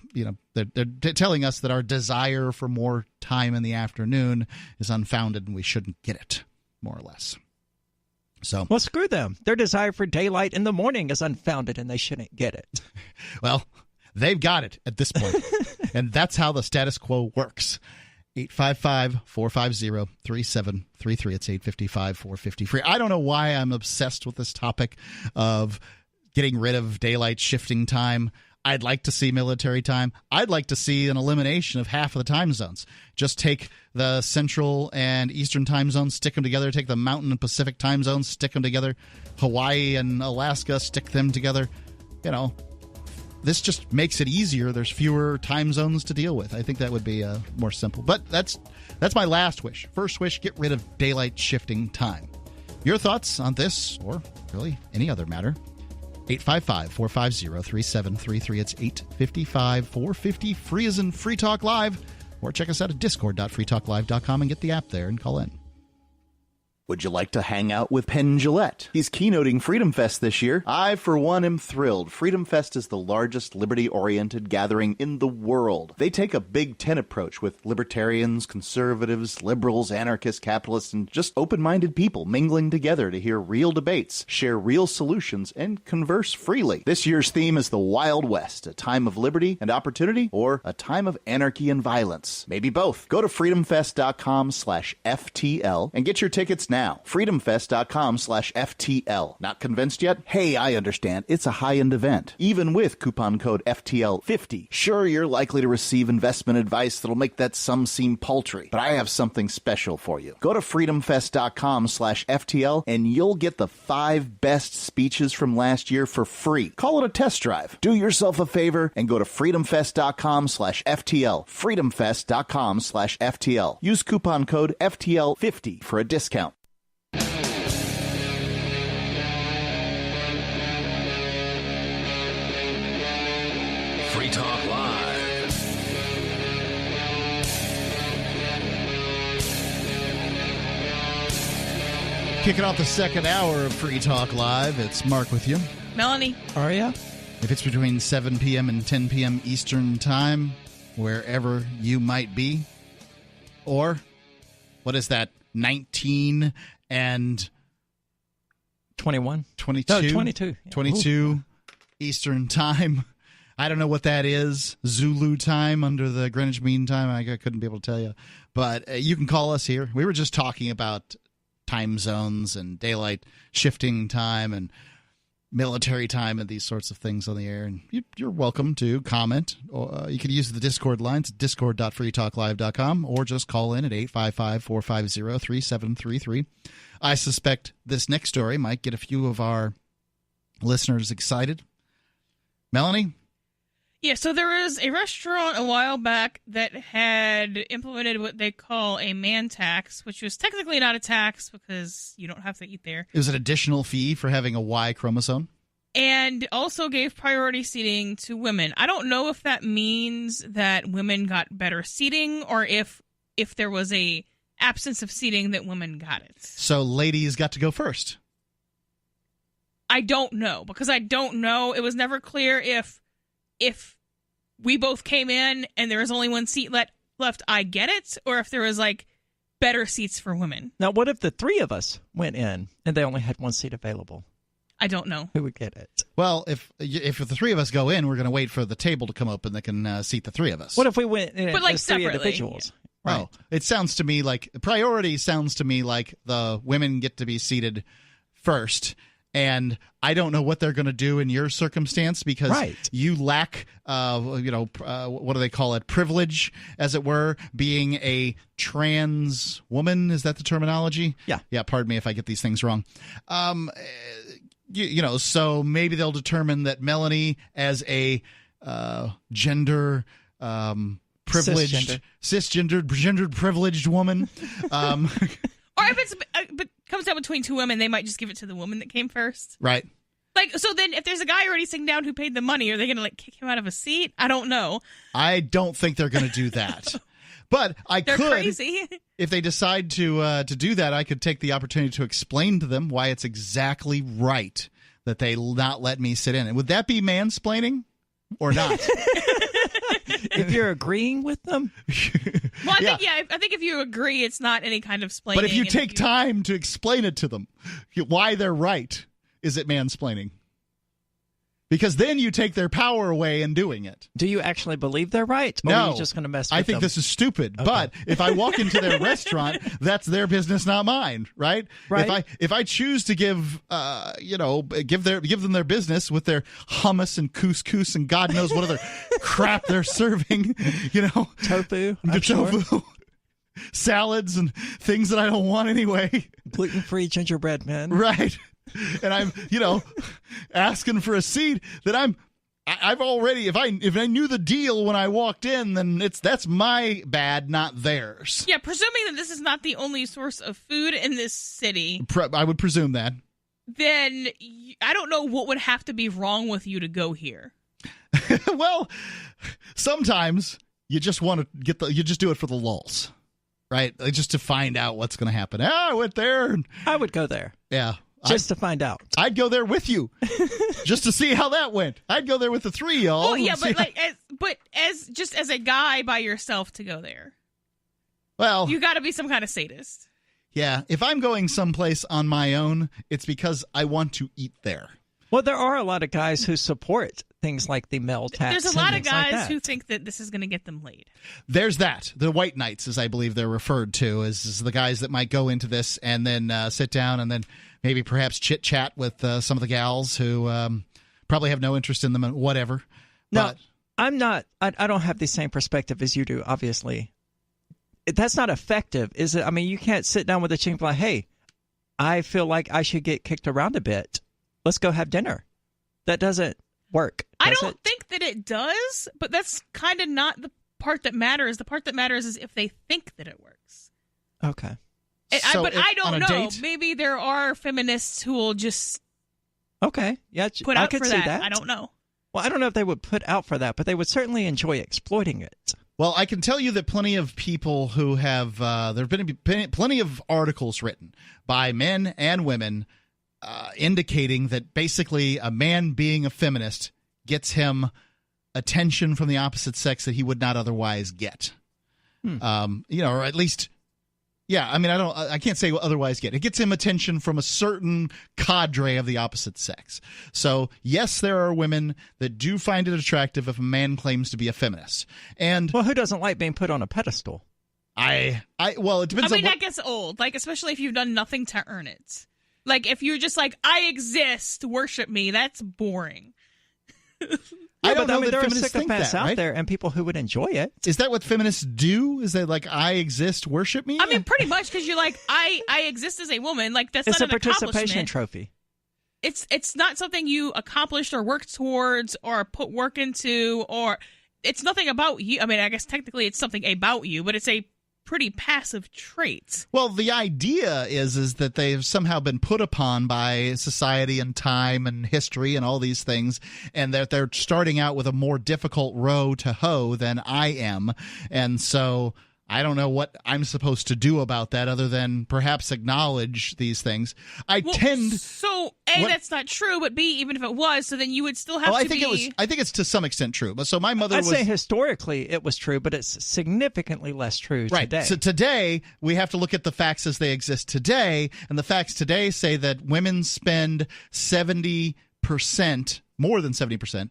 telling us that our desire for more time in the afternoon is unfounded and we shouldn't get it, more or less. So, well, screw them. Their desire for daylight in the morning is unfounded and they shouldn't get it. Well, they've got it at this point. And that's how the status quo works. 855-450-3733. It's 855-450-FREE. I don't know why I'm obsessed with this topic of getting rid of daylight shifting time. I'd like to see military time. I'd like to see an elimination of half of the time zones. Just take the Central and Eastern time zones, stick them together. Take the Mountain and Pacific time zones, stick them together. Hawaii and Alaska, stick them together. This just makes it easier. There's fewer time zones to deal with. I think that would be more simple. But that's my last wish. First wish, get rid of daylight shifting time. Your thoughts on this, or really any other matter? 855-450-3733. It's 855-450. Free as in Free Talk Live. Or check us out at discord.freetalklive.com and get the app there and call in. Would you like to hang out with Penn Jillette? He's keynoting Freedom Fest this year. I, for one, am thrilled. Freedom Fest is the largest liberty-oriented gathering in the world. They take a Big Ten approach with libertarians, conservatives, liberals, anarchists, capitalists, and just open-minded people mingling together to hear real debates, share real solutions, and converse freely. This year's theme is the Wild West, a time of liberty and opportunity, or a time of anarchy and violence. Maybe both. Go to freedomfest.com/FTL and get your tickets now. freedomfest.com/FTL. Not convinced yet? Hey, I understand. It's a high-end event. Even with coupon code FTL50. Sure, you're likely to receive investment advice that'll make that sum seem paltry, but I have something special for you. Go to freedomfest.com/FTL and you'll get the 5 best speeches from last year for free. Call it a test drive. Do yourself a favor and go to freedomfest.com/FTL. freedomfest.com/FTL. Use coupon code FTL50 for a discount. Free Talk Live. Kicking off the second hour of Free Talk Live, it's Mark with you. Melanie. Aria? If it's between 7 p.m. and 10 p.m. Eastern Time, wherever you might be, or, what is that, 19 and 21? 22? No, 22. 22 Eastern Time. I don't know what that is. Zulu time under the Greenwich Mean Time. I couldn't be able to tell you. But you can call us here. We were just talking about time zones and daylight shifting time and military time and these sorts of things on the air. And you're welcome to comment. You can use the Discord lines at discord.freetalklive.com or just call in at 855-450-3733. I suspect this next story might get a few of our listeners excited. Melanie? Yeah, so there was a restaurant a while back that had implemented what they call a man tax, which was technically not a tax because you don't have to eat there. It was an additional fee for having a Y chromosome. And also gave priority seating to women. I don't know if that means that women got better seating or if there was a absence of seating that women got it. So ladies got to go first. I don't know because I don't know. It was never clear if we both came in and there was only one seat left, I get it, or if there was like better seats for women. Now, what if the three of us went in and they only had one seat available? I don't know. Who would get it? Well, if the three of us go in, we're going to wait for the table to come open that can seat the three of us. What if we went in but like as three separately, individuals? Yeah. Right. Oh, it sounds to me like priority sounds to me like the women get to be seated first. And I don't know what they're going to do in your circumstance because you lack, what do they call it? Privilege, as it were, being a trans woman. Is that the terminology? Yeah. Yeah. Pardon me if I get these things wrong. So maybe they'll determine that Melanie, as a gender privileged, cisgendered privileged woman. Or if it comes down between two women, they might just give it to the woman that came first. Right. Like, so then if there's a guy already sitting down who paid the money, are they going to like kick him out of a seat? I don't know. I don't think they're going to do that. But They're crazy. If they decide to do that, I could take the opportunity to explain to them why it's exactly right that they not let me sit in. And would that be mansplaining or not? If you're agreeing with them? Well, I think if you agree, it's not any kind of splaining. But if you take time to explain it to them, why they're right, is it mansplaining? Because then you take their power away in doing it. Do you actually believe they're right? Or No. are you just going to mess with I think them? this is stupid. Okay. But if I walk into their restaurant, that's their business, not mine, right? Right. If I choose to give them their business with their hummus and couscous and God knows what other crap they're serving, tofu, the tofu, salads and things that I don't want anyway. Gluten-free gingerbread men. Right. And I'm, asking for a seat that I've already, if I knew the deal when I walked in, then that's my bad, not theirs. Yeah, presuming that this is not the only source of food in this city. I would presume that. Then I don't know what would have to be wrong with you to go here. Well, sometimes you just want to you just do it for the lulz. right? Just to find out what's going to happen. I went there. And, I would go there. Yeah. Just to find out. I'd go there with you, just to see how that went. I'd go there with the three of y'all. Oh yeah, but as a guy by yourself to go there. Well, you got to be some kind of sadist. Yeah, if I'm going someplace on my own, it's because I want to eat there. Well, there are a lot of guys who support things like the male tax. There's a lot of guys like who think that this is going to get them laid. There's that. The white knights, as I believe they're referred to, is the guys that might go into this and then sit down and then maybe perhaps chit-chat with some of the gals who probably have no interest in them and whatever. No, I'm not. I don't have the same perspective as you do, obviously. That's not effective, is it? I mean, you can't sit down with a chick and be like, hey, I feel like I should get kicked around a bit. Let's go have dinner. That doesn't work. I don't think that it does, but that's kind of not the part that matters. The part that matters is if they think that it works. Okay. But I don't know. Date? Maybe there are feminists who will just put out for that. I don't know. Well, I don't know if they would put out for that, but they would certainly enjoy exploiting it. Well, I can tell you that plenty of people who have there have been plenty of articles written by men and women indicating that basically a man being a feminist gets him attention from the opposite sex that he would not otherwise get. Or at least, yeah. I mean, I can't say otherwise get. It gets him attention from a certain cadre of the opposite sex. So yes, there are women that do find it attractive if a man claims to be a feminist. And well, who doesn't like being put on a pedestal? Well, it depends. That gets old. Like, especially if you've done nothing to earn it. Like, if you're just like, I exist, worship me, that's boring. I don't know that there are feminists think sycophants that, out right? there and people who would enjoy it. Is that what feminists do? Is that like, I exist, worship me? I mean, pretty much, because you're like, I exist as a woman. Like, that's It's not a an participation accomplishment. trophy. It's not something you accomplished or worked towards or put work into, or it's nothing about you. I mean, I guess technically it's something about you, but it's a pretty passive trait. Well, the idea is that they've somehow been put upon by society and time and history and all these things, and that they're starting out with a more difficult row to hoe than I am. And so I don't know what I'm supposed to do about that other than perhaps acknowledge these things. So, A, that's not true, but B, even if it was, so then you would still have to I think it's to some extent true. But so my mother I'd say historically it was true, but it's significantly less true today. So today we have to look at the facts as they exist today, and the facts today say that women spend 70%, more than 70%,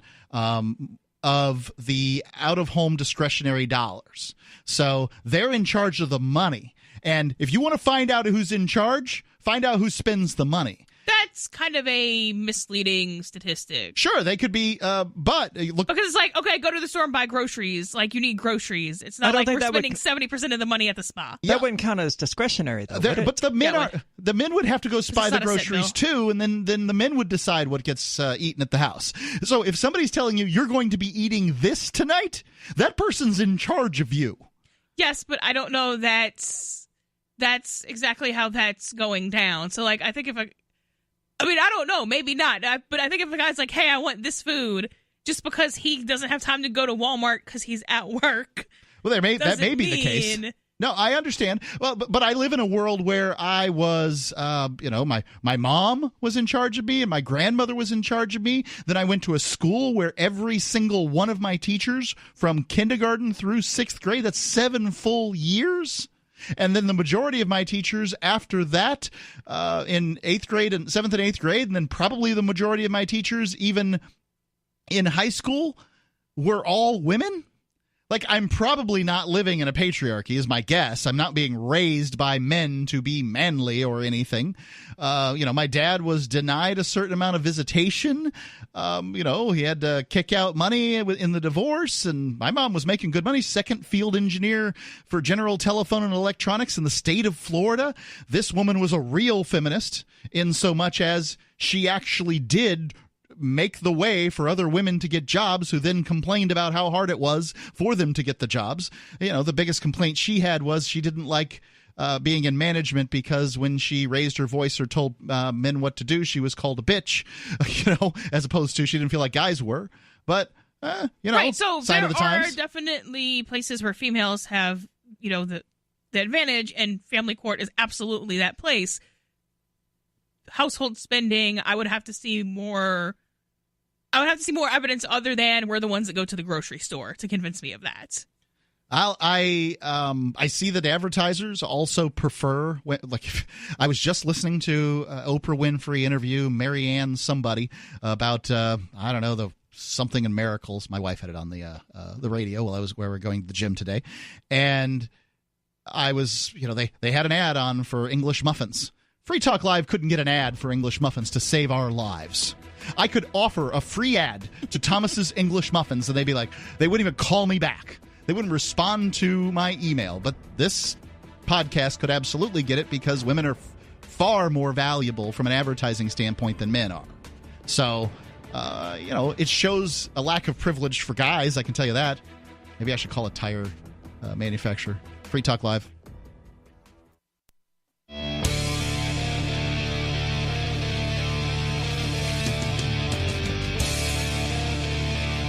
of the out-of-home discretionary dollars. So they're in charge of the money. And if you want to find out who's in charge, find out who spends the money. That's kind of a misleading statistic. Sure, they could be, but look. Because it's like, okay, go to the store and buy groceries. Like, you need groceries. It's not like we're spending 70% of the money at the spa. That wouldn't count as discretionary, though. But the men would have to go buy the groceries too, and then the men would decide what gets eaten at the house. So if somebody's telling you you're going to be eating this tonight, that person's in charge of you. Yes, but I don't know that's exactly how that's going down. So, like, I think I don't know, maybe not. But I think if a guy's like, hey, I want this food, just because he doesn't have time to go to Walmart because he's at work. Well, that may be the case. No, I understand. Well, but I live in a world where I was, my mom was in charge of me and my grandmother was in charge of me. Then I went to a school where every single one of my teachers from kindergarten through 6th grade, that's 7 full years. And then the majority of my teachers after that in 8th grade and 7th and 8th grade, and then probably the majority of my teachers even in high school were all women. Like, I'm probably not living in a patriarchy is my guess. I'm not being raised by men to be manly or anything. My dad was denied a certain amount of visitation. He had to kick out money in the divorce, and my mom was making good money. Second field engineer for General Telephone and Electronics in the state of Florida. This woman was a real feminist in so much as she actually did make the way for other women to get jobs who then complained about how hard it was for them to get the jobs. The biggest complaint she had was she didn't like being in management because when she raised her voice or told men what to do, she was called a bitch, as opposed to she didn't feel like guys were. But, right, so sign there of the times. Are definitely places where females have, the the advantage, and family court is absolutely that place. Household spending, I would have to see more evidence other than we're the ones that go to the grocery store to convince me of that. I see that advertisers also prefer, I was just listening to Oprah Winfrey interview Marianne somebody about I don't know, the something in miracles. My wife had it on the radio while we were going to the gym today, and I was, they had an ad on for English muffins. Free Talk Live couldn't get an ad for English muffins to save our lives. I could offer a free ad to Thomas's English Muffins, and they'd be like, they wouldn't even call me back. They wouldn't respond to my email. But this podcast could absolutely get it because women are far more valuable from an advertising standpoint than men are. So, it shows a lack of privilege for guys, I can tell you that. Maybe I should call a tire manufacturer. Free Talk Live.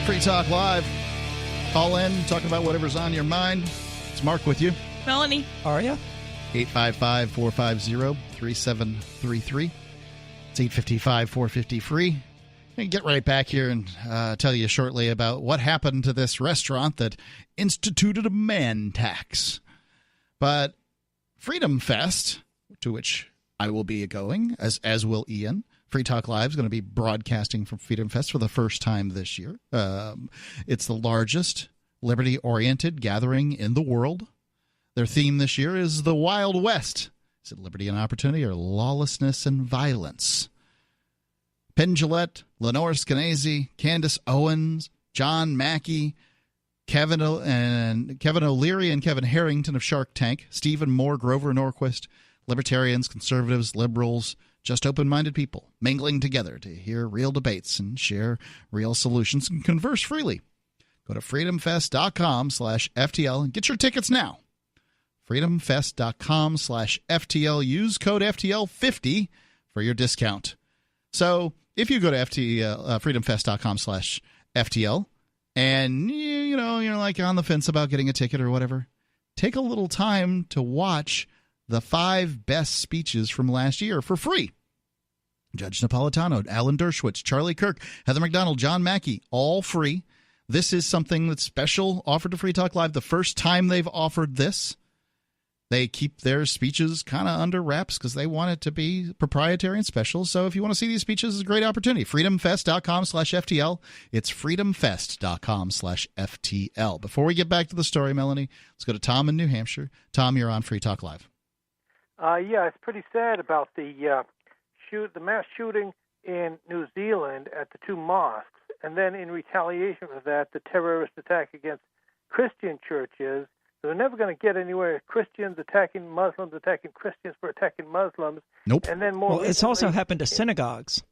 Free Talk Live. Call in, talk about whatever's on your mind. It's Mark with you. Melanie. Aria. 855-450-3733. It's 855-450-FREE. And get right back here and tell you shortly about what happened to this restaurant that instituted a man tax. But Freedom Fest, to which I will be going, as will Ian. Free Talk Live is going to be broadcasting from Freedom Fest for the first time this year. It's the largest liberty-oriented gathering in the world. Their theme this year is the Wild West. Is it liberty and opportunity or lawlessness and violence? Penn Jillette, Lenore Skenazy, Candace Owens, John Mackey, Kevin O'Leary and Kevin Harrington of Shark Tank, Stephen Moore, Grover Norquist, libertarians, conservatives, liberals, just open-minded people mingling together to hear real debates and share real solutions and converse freely. Go to freedomfest.com/FTL and get your tickets now. freedomfest.com/FTL. Use code FTL50 for your discount. So if you go to freedomfest.com/FTL and you're like on the fence about getting a ticket or whatever, take a little time to watch the 5 best speeches from last year for free. Judge Napolitano, Alan Dershowitz, Charlie Kirk, Heather McDonald, John Mackey, all free. This is something that's special, offered to Free Talk Live. The first time they've offered this, they keep their speeches kind of under wraps because they want it to be proprietary and special. So if you want to see these speeches, it's a great opportunity. freedomfest.com/FTL. It's freedomfest.com/FTL. Before we get back to the story, Melanie, let's go to Tom in New Hampshire. Tom, you're on Free Talk Live. It's pretty sad about the mass shooting in New Zealand at the 2 mosques, and then in retaliation for that, the terrorist attack against Christian churches. So they're never going to get anywhere. Christians attacking Muslims, attacking Christians for attacking Muslims. Nope. And then more. Well, it's also happened to synagogues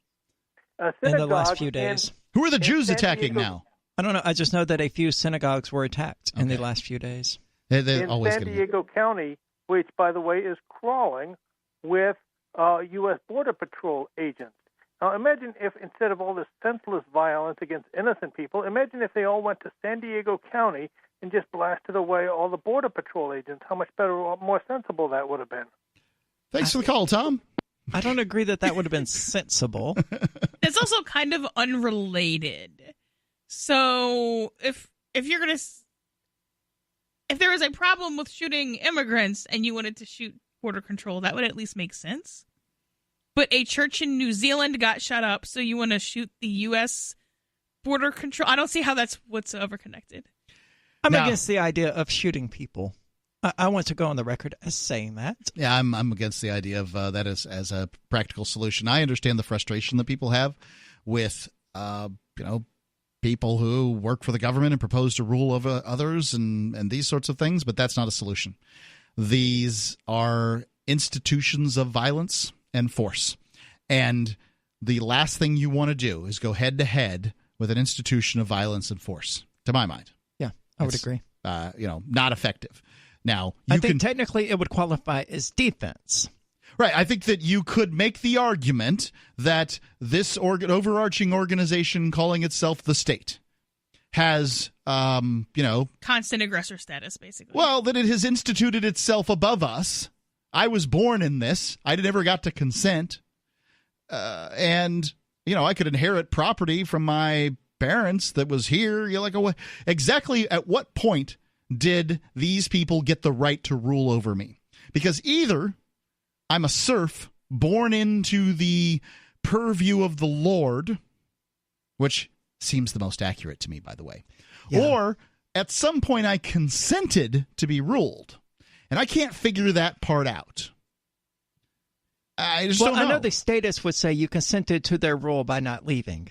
in the last few days. Who are the Jews attacking now? I don't know. I just know that a few synagogues were attacked in the last few days. They're in always San Diego County, which, by the way, is crawling with U.S. Border Patrol agents. Now, imagine if instead of all this senseless violence against innocent people, imagine if they all went to San Diego County and just blasted away all the Border Patrol agents. How much better or more sensible that would have been. Thanks for the call, Tom. I don't agree that would have been sensible. It's also kind of unrelated. So if you're going to... If there was a problem with shooting immigrants and you wanted to shoot border control, that would at least make sense. But a church in New Zealand got shut up, so you want to shoot the U.S. border control? I don't see how that's whatsoever connected. I'm against the idea of shooting people. I want to go on the record as saying that. Yeah, I'm against the idea of that as a practical solution. I understand the frustration that people have with, people who work for the government and propose to rule over others and these sorts of things, but that's not a solution. These are institutions of violence and force. And the last thing you want to do is go head-to-head with an institution of violence and force, to my mind. Yeah, I would agree. Not effective. Now, I think technically it would qualify as defense. Right. I think that you could make the argument that this overarching organization calling itself the state has, constant aggressor status, basically. Well, that it has instituted itself above us. I was born in this. I never got to consent. And, I could inherit property from my parents that was here. Exactly at what point did these people get the right to rule over me? Because either I'm a serf born into the purview of the Lord, which seems the most accurate to me, by the way, or at some point I consented to be ruled. And I can't figure that part out. I just don't know. I know the status would say you consented to their rule by not leaving.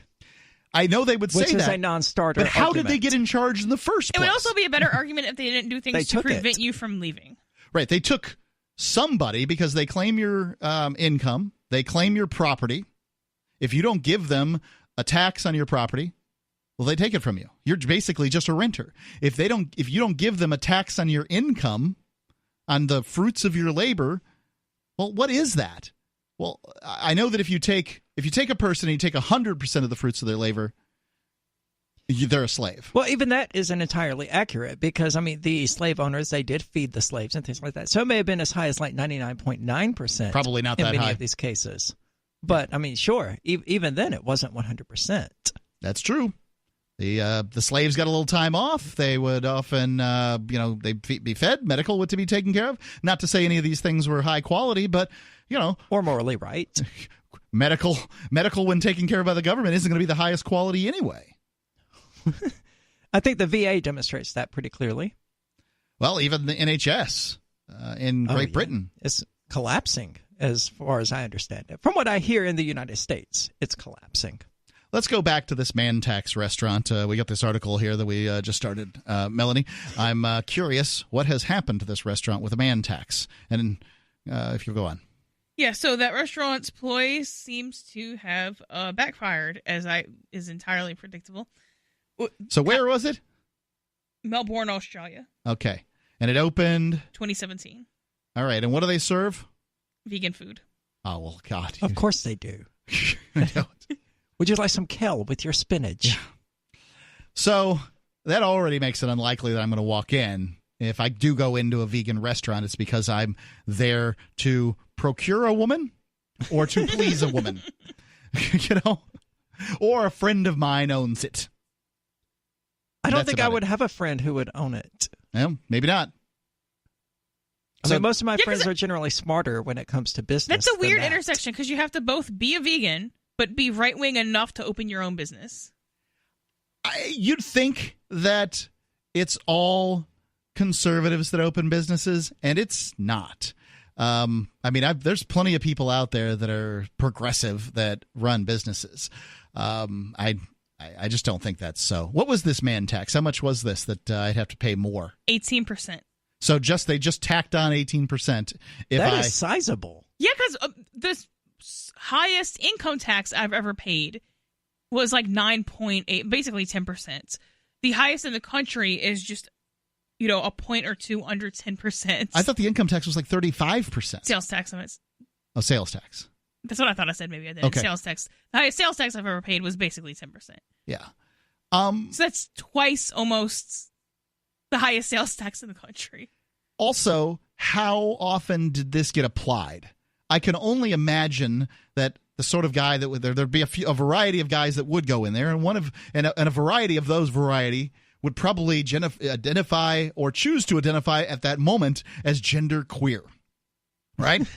I know they would say that. Which is a non-starter But how argument. did they get in charge in the first place? It would also be a better argument if they didn't do things to prevent you from leaving. Right. They took somebody because they claim your income. They claim your property. If you don't give them a tax on your property, well, they take it from you. You're basically just a renter. If you don't give them a tax on your income, on the fruits of your labor, well, what is that? Well, I know that if you take a person and you take 100% of the fruits of their labor, they're a slave. Well, even that isn't entirely accurate because, the slave owners, they did feed the slaves and things like that. So it may have been as high as like 99.9%. Probably not that high. In many of these cases. But, sure, even then it wasn't 100%. That's true. The slaves got a little time off. They would often, they'd be fed. Medical would to be taken care of. Not to say any of these things were high quality, but, or morally right. Medical when taken care of by the government isn't going to be the highest quality anyway. I think the VA demonstrates that pretty clearly. Well, even the NHS in Great Britain is collapsing, as far as I understand it. From what I hear in the United States, it's collapsing. Let's go back to this man tax restaurant. We got this article here that we just started. Melanie, I'm curious what has happened to this restaurant with a man tax. And if you go on. Yeah, so that restaurant's ploy seems to have backfired, is entirely predictable. So where was it? Melbourne, Australia. Okay. And it opened? 2017. All right. And what do they serve? Vegan food. Oh, well, God. Of course they do. Would you like some kale with your spinach? Yeah. So that already makes it unlikely that I'm going to walk in. If I do go into a vegan restaurant, it's because I'm there to procure a woman or to please a woman. Or a friend of mine owns it. I don't think I would have a friend who would own it. Well, maybe not. Most of my friends are generally smarter when it comes to business. That's a weird intersection because you have to both be a vegan but be right-wing enough to open your own business. You'd think that it's all conservatives that open businesses, and it's not. There's plenty of people out there that are progressive that run businesses. I just don't think that's so. What was this man tax? How much was this that I'd have to pay more? 18%. So they just tacked on 18%. That is sizable. Yeah, because the highest income tax I've ever paid was like 9.8, basically 10%. The highest in the country is just, a point or two under 10%. I thought the income tax was like 35%. Sales tax limits. Oh, sales tax. That's what I thought I said. Maybe I didn't. Okay. Sales tax. The highest sales tax I've ever paid was basically 10%. Yeah. So that's twice almost the highest sales tax in the country. Also, how often did this get applied? I can only imagine that the sort of guy that would there'd be a variety of guys that would go in there, and a variety of those would probably identify or choose to identify at that moment as gender queer, right?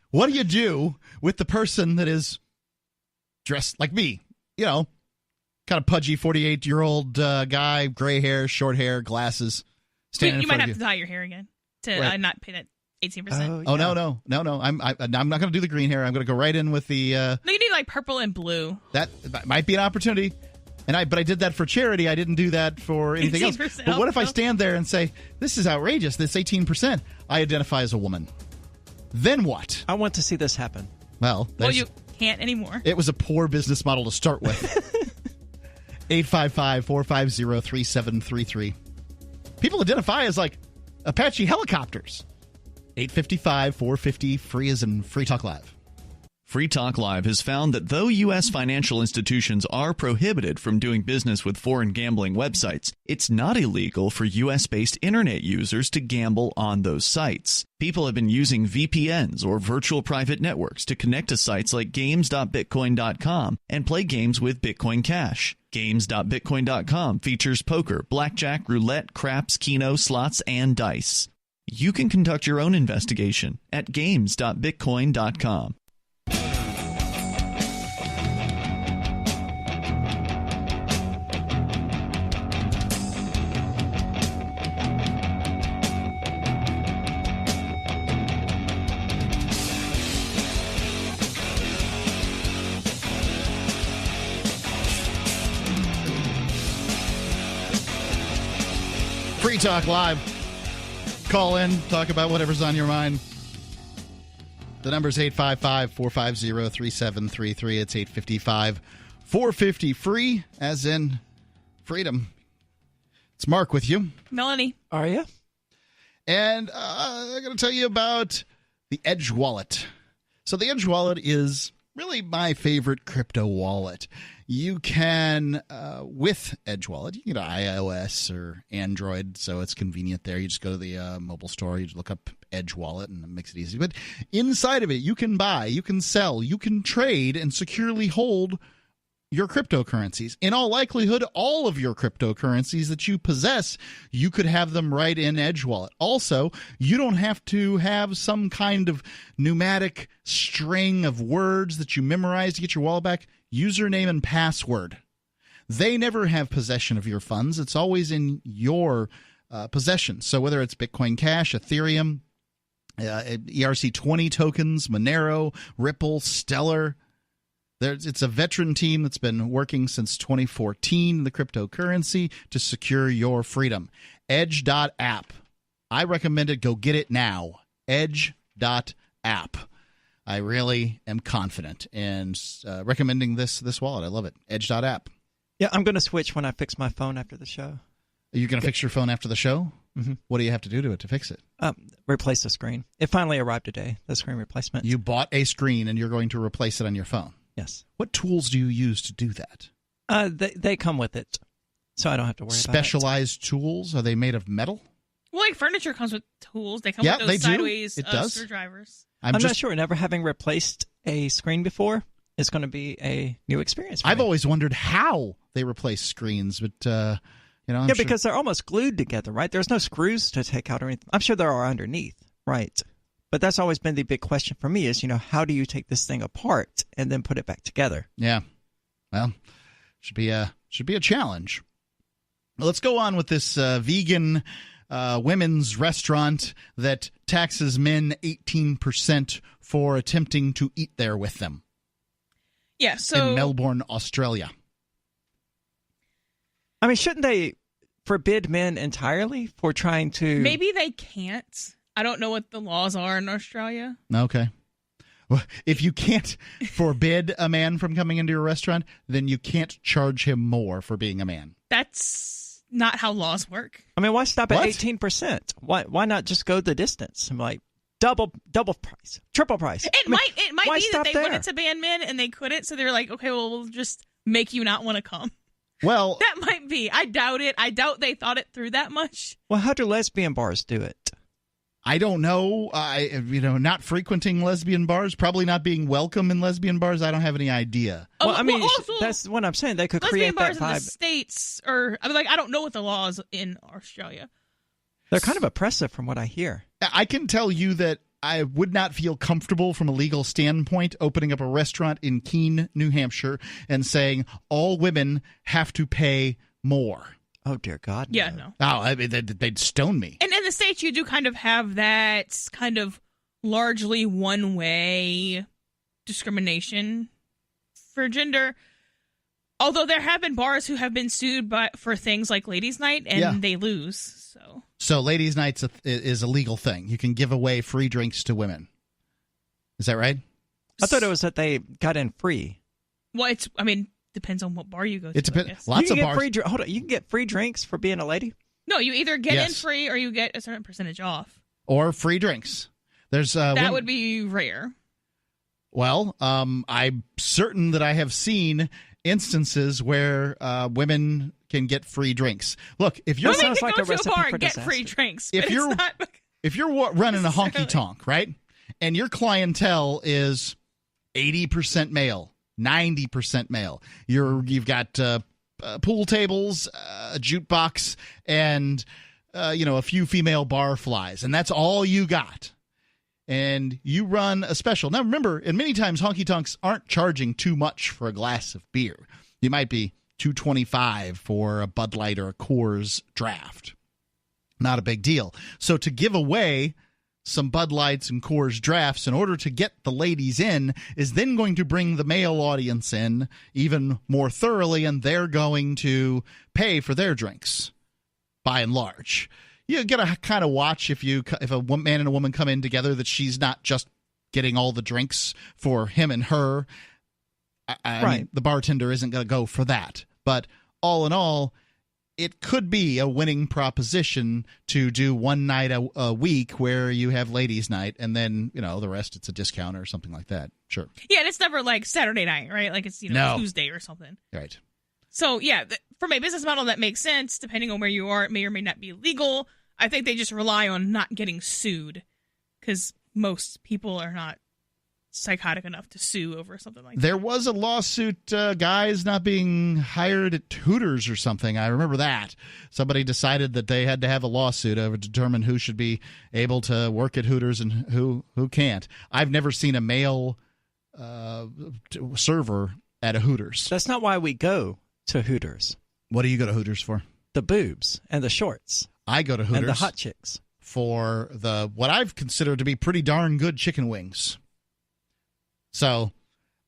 What do you do with the person that is dressed like me? Kind of pudgy 48-year-old guy, gray hair, short hair, glasses. You might have to dye your hair again to not pay that 18%. Oh, no. I'm not going to do the green hair. I'm going to go right in with the. No, you need like purple and blue. That might be an opportunity. But I did that for charity. I didn't do that for anything else. But what if I stand there and say, "This is outrageous. This 18%. I identify as a woman." Then what? I want to see this happen. Well, you can't anymore. It was a poor business model to start with. 855-450-3733. People identify as like Apache helicopters. 855-450-FREE as in Free Talk Live. Free Talk Live has found that though U.S. financial institutions are prohibited from doing business with foreign gambling websites, it's not illegal for U.S.-based internet users to gamble on those sites. People have been using VPNs or virtual private networks to connect to sites like games.bitcoin.com and play games with Bitcoin Cash. Games.bitcoin.com features poker, blackjack, roulette, craps, keno, slots, and dice. You can conduct your own investigation at games.bitcoin.com. Free Talk Live. Call in, talk about whatever's on your mind. The number's 855-450-3733. It's 855-450-FREE, as in freedom. It's Mark with you. Melanie. Aria. And I'm going to tell you about the Edge Wallet. So the Edge Wallet is really my favorite crypto wallet. You can, with Edge Wallet, you can get iOS or Android, so it's convenient there. You just go to the mobile store, you just look up Edge Wallet, and it makes it easy. But inside of it, you can buy, you can sell, you can trade, and securely hold your cryptocurrencies. In all likelihood, all of your cryptocurrencies that you possess, you could have them right in Edge Wallet. Also, you don't have to have some kind of pneumatic string of words that you memorize to get your wallet back. Username and password. They never have possession of your funds. It's always in your possession. So whether it's Bitcoin Cash, Ethereum, ERC20 tokens, Monero, Ripple, Stellar, it's a veteran team that's been working since 2014 in the cryptocurrency to secure your freedom. Edge.app. I recommend it. Go get it now. Edge.app. I really am confident in recommending this wallet. I love it. Edge.app. Yeah, I'm going to switch when I fix my phone after the show. Are you going to fix your phone after the show? Mm-hmm. What do you have to do to it to fix it? Replace the screen. It finally arrived today, the screen replacement. You bought a screen and you're going to replace it on your phone? Yes. What tools do you use to do that? They come with it, so I don't have to worry about it. Specialized tools? Are they made of metal? Well, like furniture comes with tools. They come with those sideways screwdrivers. I'm not sure. Never having replaced a screen before is going to be a new experience for me. I've always wondered how they replace screens, but I'm sure. Because they're almost glued together, right? There's no screws to take out or anything. I'm sure there are underneath, right? But that's always been the big question for me is, how do you take this thing apart and then put it back together? Yeah. Well, should be a challenge. Let's go on with this vegan women's restaurant that taxes men 18% for attempting to eat there with them. Yeah, so in Melbourne, Australia. I mean, shouldn't they forbid men entirely for trying to... Maybe they can't. I don't know what the laws are in Australia. Okay. Well, if you can't forbid a man from coming into your restaurant, then you can't charge him more for being a man. That's not how laws work. I mean, why stop at 18%? Why not just go the distance? I'm like, double price, triple price. It might be that they wanted to ban men and they couldn't, so they're like, okay, well, we'll just make you not want to come. Well, that might be. I doubt it. I doubt they thought it through that much. Well, how do lesbian bars do it? I don't know. Not frequenting lesbian bars, probably not being welcome in lesbian bars. I don't have any idea. Well, I mean, that's what I'm saying. They could create that vibe. Lesbian bars in the States, I don't know what the laws in Australia. They're kind of oppressive from what I hear. I can tell you that I would not feel comfortable from a legal standpoint opening up a restaurant in Keene, New Hampshire, and saying all women have to pay more. Oh, dear God. Yeah, no. Oh, I mean, they'd stone me. And in the States, you do kind of have that kind of largely one-way discrimination for gender. Although there have been bars who have been sued for things like Ladies' Night, and they lose. So Ladies' Night is a legal thing. You can give away free drinks to women. Is that right? I thought it was that they got in free. Well, depends on what bar you go to. It depends. Lots of bars. Hold on, you can get free drinks for being a lady? No, you either get in free or you get a certain percentage off. Or free drinks. There's that would be rare. Well, I'm certain that I have seen instances where women can get free drinks. Look, if you're women can like go a to a recipe bar for and get disaster. free drinks. If you're running a honky tonk, right, and your clientele is 80% male, 90% male, you've got pool tables, a jukebox, and a few female barflies, and that's all you got. And you run a special. Now, remember, and many times honky tonks aren't charging too much for a glass of beer. You might be $2.25 for a Bud Light or a Coors draft. Not a big deal. So to give away some Bud Lights and Coors drafts in order to get the ladies in is then going to bring the male audience in even more thoroughly, and they're going to pay for their drinks, by and large. You got to kind of watch if a man and a woman come in together that she's not just getting all the drinks for him and her. I mean, the bartender isn't going to go for that. But all in all, it could be a winning proposition to do one night a week where you have ladies' night, and then, the rest it's a discount or something like that. Sure. Yeah, and it's never like Saturday night, right? Like it's, No. Tuesday or something. Right. So, yeah, from a business model that makes sense, depending on where you are, it may or may not be legal. I think they just rely on not getting sued because most people are not psychotic enough to sue over something like that. There was a lawsuit, guys not being hired at Hooters or something. I remember that. Somebody decided that they had to have a lawsuit to determine who should be able to work at Hooters and who can't. I've never seen a male server at a Hooters. That's not why we go to Hooters. What do you go to Hooters for? The boobs and the shorts. I go to Hooters and the hot chicks for what I've considered to be pretty darn good chicken wings. So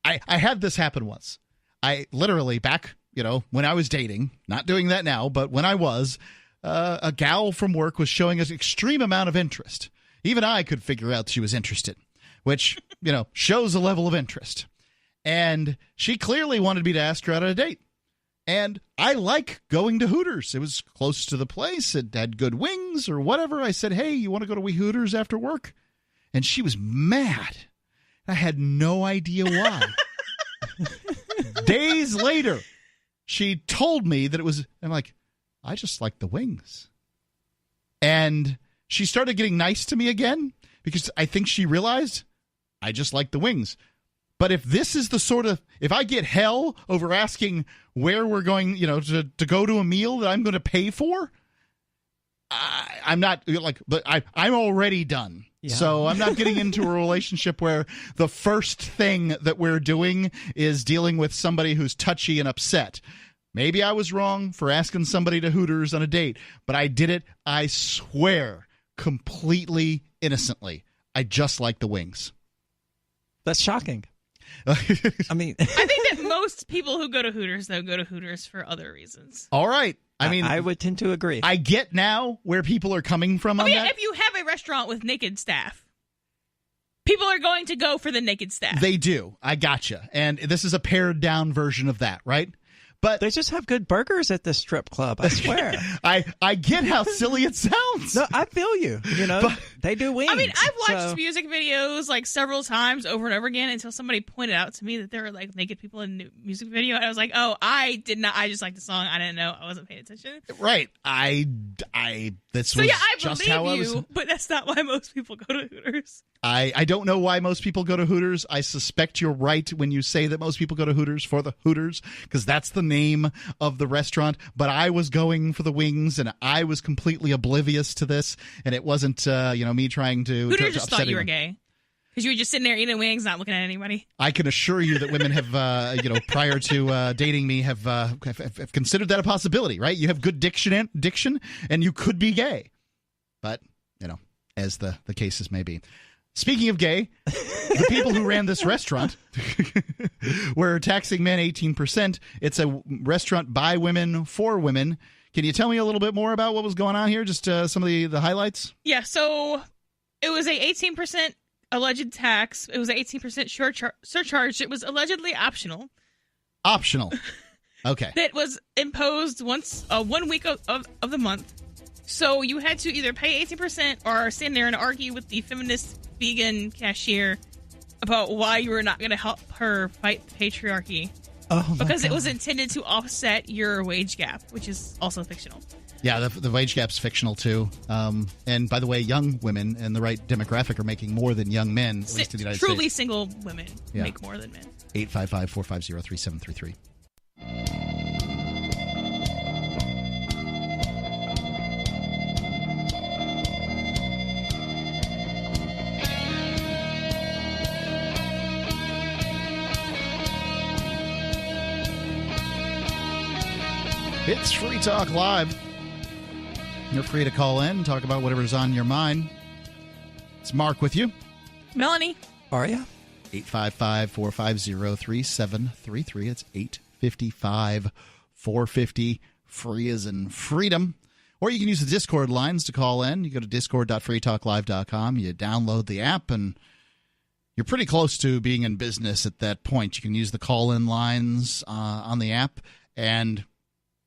I had this happen once. I literally back, when I was dating, not doing that now, but when I was, a gal from work was showing us extreme amount of interest. Even I could figure out she was interested, which, shows a level of interest. And she clearly wanted me to ask her out on a date. And I like going to Hooters. It was close to the place. It had good wings or whatever. I said, hey, you want to go to Hooters after work? And she was mad. I had no idea why. Days later, she told me that it was, I'm like, I just like the wings. And she started getting nice to me again because I think she realized I just like the wings. But if this is if I get hell over asking where we're going, to go to a meal that I'm going to pay for, I'm not but I'm already done. Yeah. So I'm not getting into a relationship where the first thing that we're doing is dealing with somebody who's touchy and upset. Maybe I was wrong for asking somebody to Hooters on a date, but I did it, I swear, completely innocently. I just like the wings. That's shocking. I think that most people who go to Hooters, though, go to Hooters for other reasons. All right. I would tend to agree. I get now where people are coming from on that. If you have a restaurant with naked staff, people are going to go for the naked staff. They do. I gotcha. And this is a pared down version of that, right? But they just have good burgers at the strip club, I swear. I get how silly it sounds. No, I feel you. They do wings. I've watched music videos several times over and over again until somebody pointed out to me that there were naked people in the music video. And I was like, oh, I did not. I just liked the song. I didn't know. I wasn't paying attention. Right. I believe you, but that's not why most people go to Hooters. I don't know why most people go to Hooters. I suspect you're right when you say that most people go to Hooters for the Hooters, because that's the name of the restaurant. But I was going for the wings, and I was completely oblivious to this, and it wasn't me trying to Hooters just thought you were gay because you were just sitting there eating wings, not looking at anybody. I can assure you that women have prior to dating me have considered that a possibility. Right? You have good diction, and you could be gay, but as the cases may be. Speaking of gay, the people who ran this restaurant were taxing men 18%. It's a restaurant by women for women. Can you tell me a little bit more about what was going on here? Just some of the highlights? Yeah, so it was a 18% alleged tax. It was an 18% surcharge. It was allegedly optional. Optional. Okay. That was imposed once 1 week of the month. So you had to either pay 18% or stand there and argue with the feminist vegan cashier about why you were not going to help her fight the patriarchy. Oh, because it was intended to offset your wage gap, which is also fictional. Yeah, the wage gap's fictional, too. And by the way, young women in the right demographic are making more than young men, at least in the United States. Truly single women make more than men. 855-450-3733. It's Free Talk Live. You're free to call in and talk about whatever's on your mind. It's Mark with you. Melanie. Aria. 855-450-3733. It's 855-450. Free as in freedom. Or you can use the Discord lines to call in. You go to discord.freetalklive.com. You download the app, and you're pretty close to being in business at that point. You can use the call-in lines on the app, and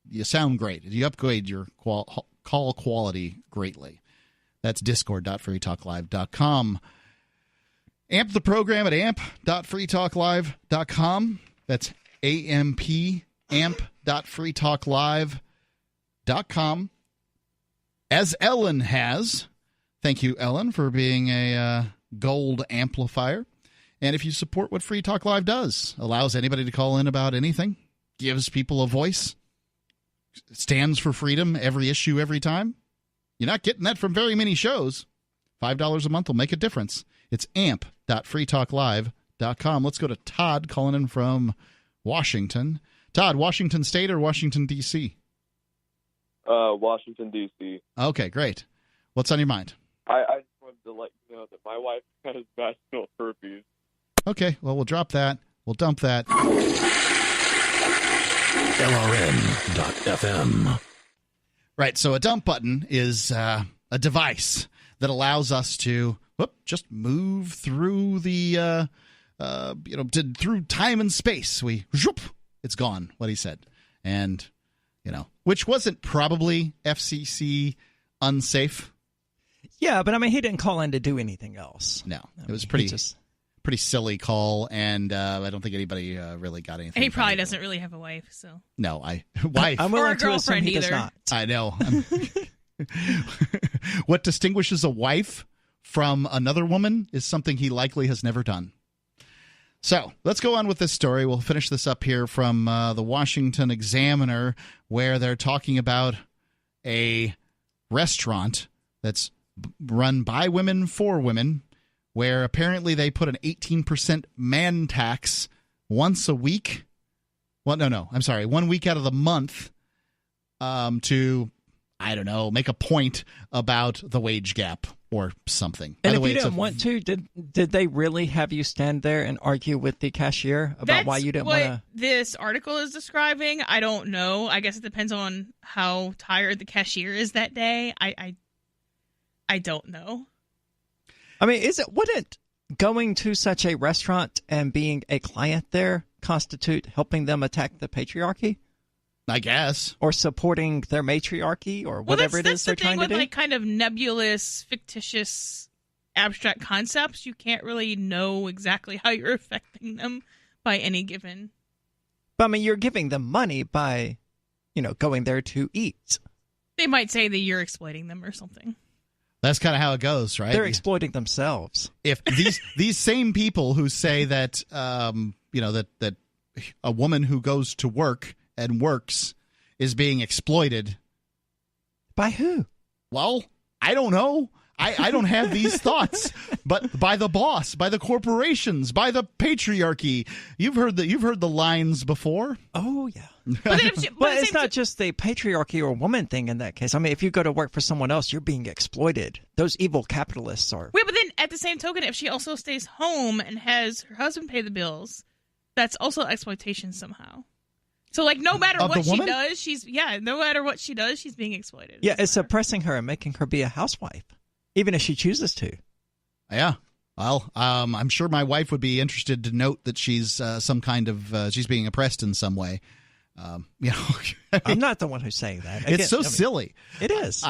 you sound great. You upgrade your call quality greatly. That's discord.freetalklive.com. Amp the program at amp.freetalklive.com. That's amp.freetalklive.com. As Ellen has. Thank you, Ellen, for being a gold amplifier. And if you support what Free Talk Live does, allows anybody to call in about anything, gives people a voice, stands for freedom every issue, every time. You're not getting that from very many shows. $5 a month will make a difference. It's amp.freetalklive.com. Let's go to Todd calling in from Washington. Todd, Washington State or Washington, D.C.? Washington, D.C. Okay, great. What's on your mind? I just wanted to let you know that my wife has vaginal herpes. Okay, well, we'll drop that. We'll dump that. LRN.FM. Right, so a dump button is a device that allows us to just move through the, through time and space. It's gone, what he said. And, which wasn't probably FCC unsafe. Yeah, but I mean, he didn't call in to do anything else. No, it was pretty silly call, and I don't think anybody really got anything. And he probably doesn't really have a wife, so. No, wife. I'm willing to assume he does not. I know. What distinguishes a wife from another woman is something he likely has never done. So let's go on with this story. We'll finish this up here from the Washington Examiner, where they're talking about a restaurant that's run by women for women, where apparently they put an 18% man tax once a week. Well, no, I'm sorry, 1 week out of the month to, I don't know, make a point about the wage gap or something. And if you didn't want to, did they really have you stand there and argue with the cashier about why you didn't want to? That's what this article is describing. I don't know. I guess it depends on how tired the cashier is that day. I don't know. I mean, wouldn't going to such a restaurant and being a client there constitute helping them attack the patriarchy? I guess. Or supporting their matriarchy or whatever it is they're trying to do? With like kind of nebulous, fictitious, abstract concepts, you can't really know exactly how you're affecting them by any given. But I mean, you're giving them money by, going there to eat. They might say that you're exploiting them or something. That's kind of how it goes, right? They're exploiting themselves. If these same people who say that that a woman who goes to work and works is being exploited. By who? Well, I don't know. I don't have these thoughts, but by the boss, by the corporations, by the patriarchy. You've heard the lines before. Oh yeah. But it's not just the patriarchy or woman thing in that case. I mean, if you go to work for someone else, you're being exploited. Those evil capitalists are. Wait, but then at the same token, if she also stays home and has her husband pay the bills, that's also exploitation somehow. So, like, no matter what she does, no matter what she does, she's being exploited. Yeah, it's suppressing her and making her be a housewife, even if she chooses to. Yeah. Well, I'm sure my wife would be interested to note that she's some kind of she's being oppressed in some way. I'm not the one who's saying that. It's so silly. It is.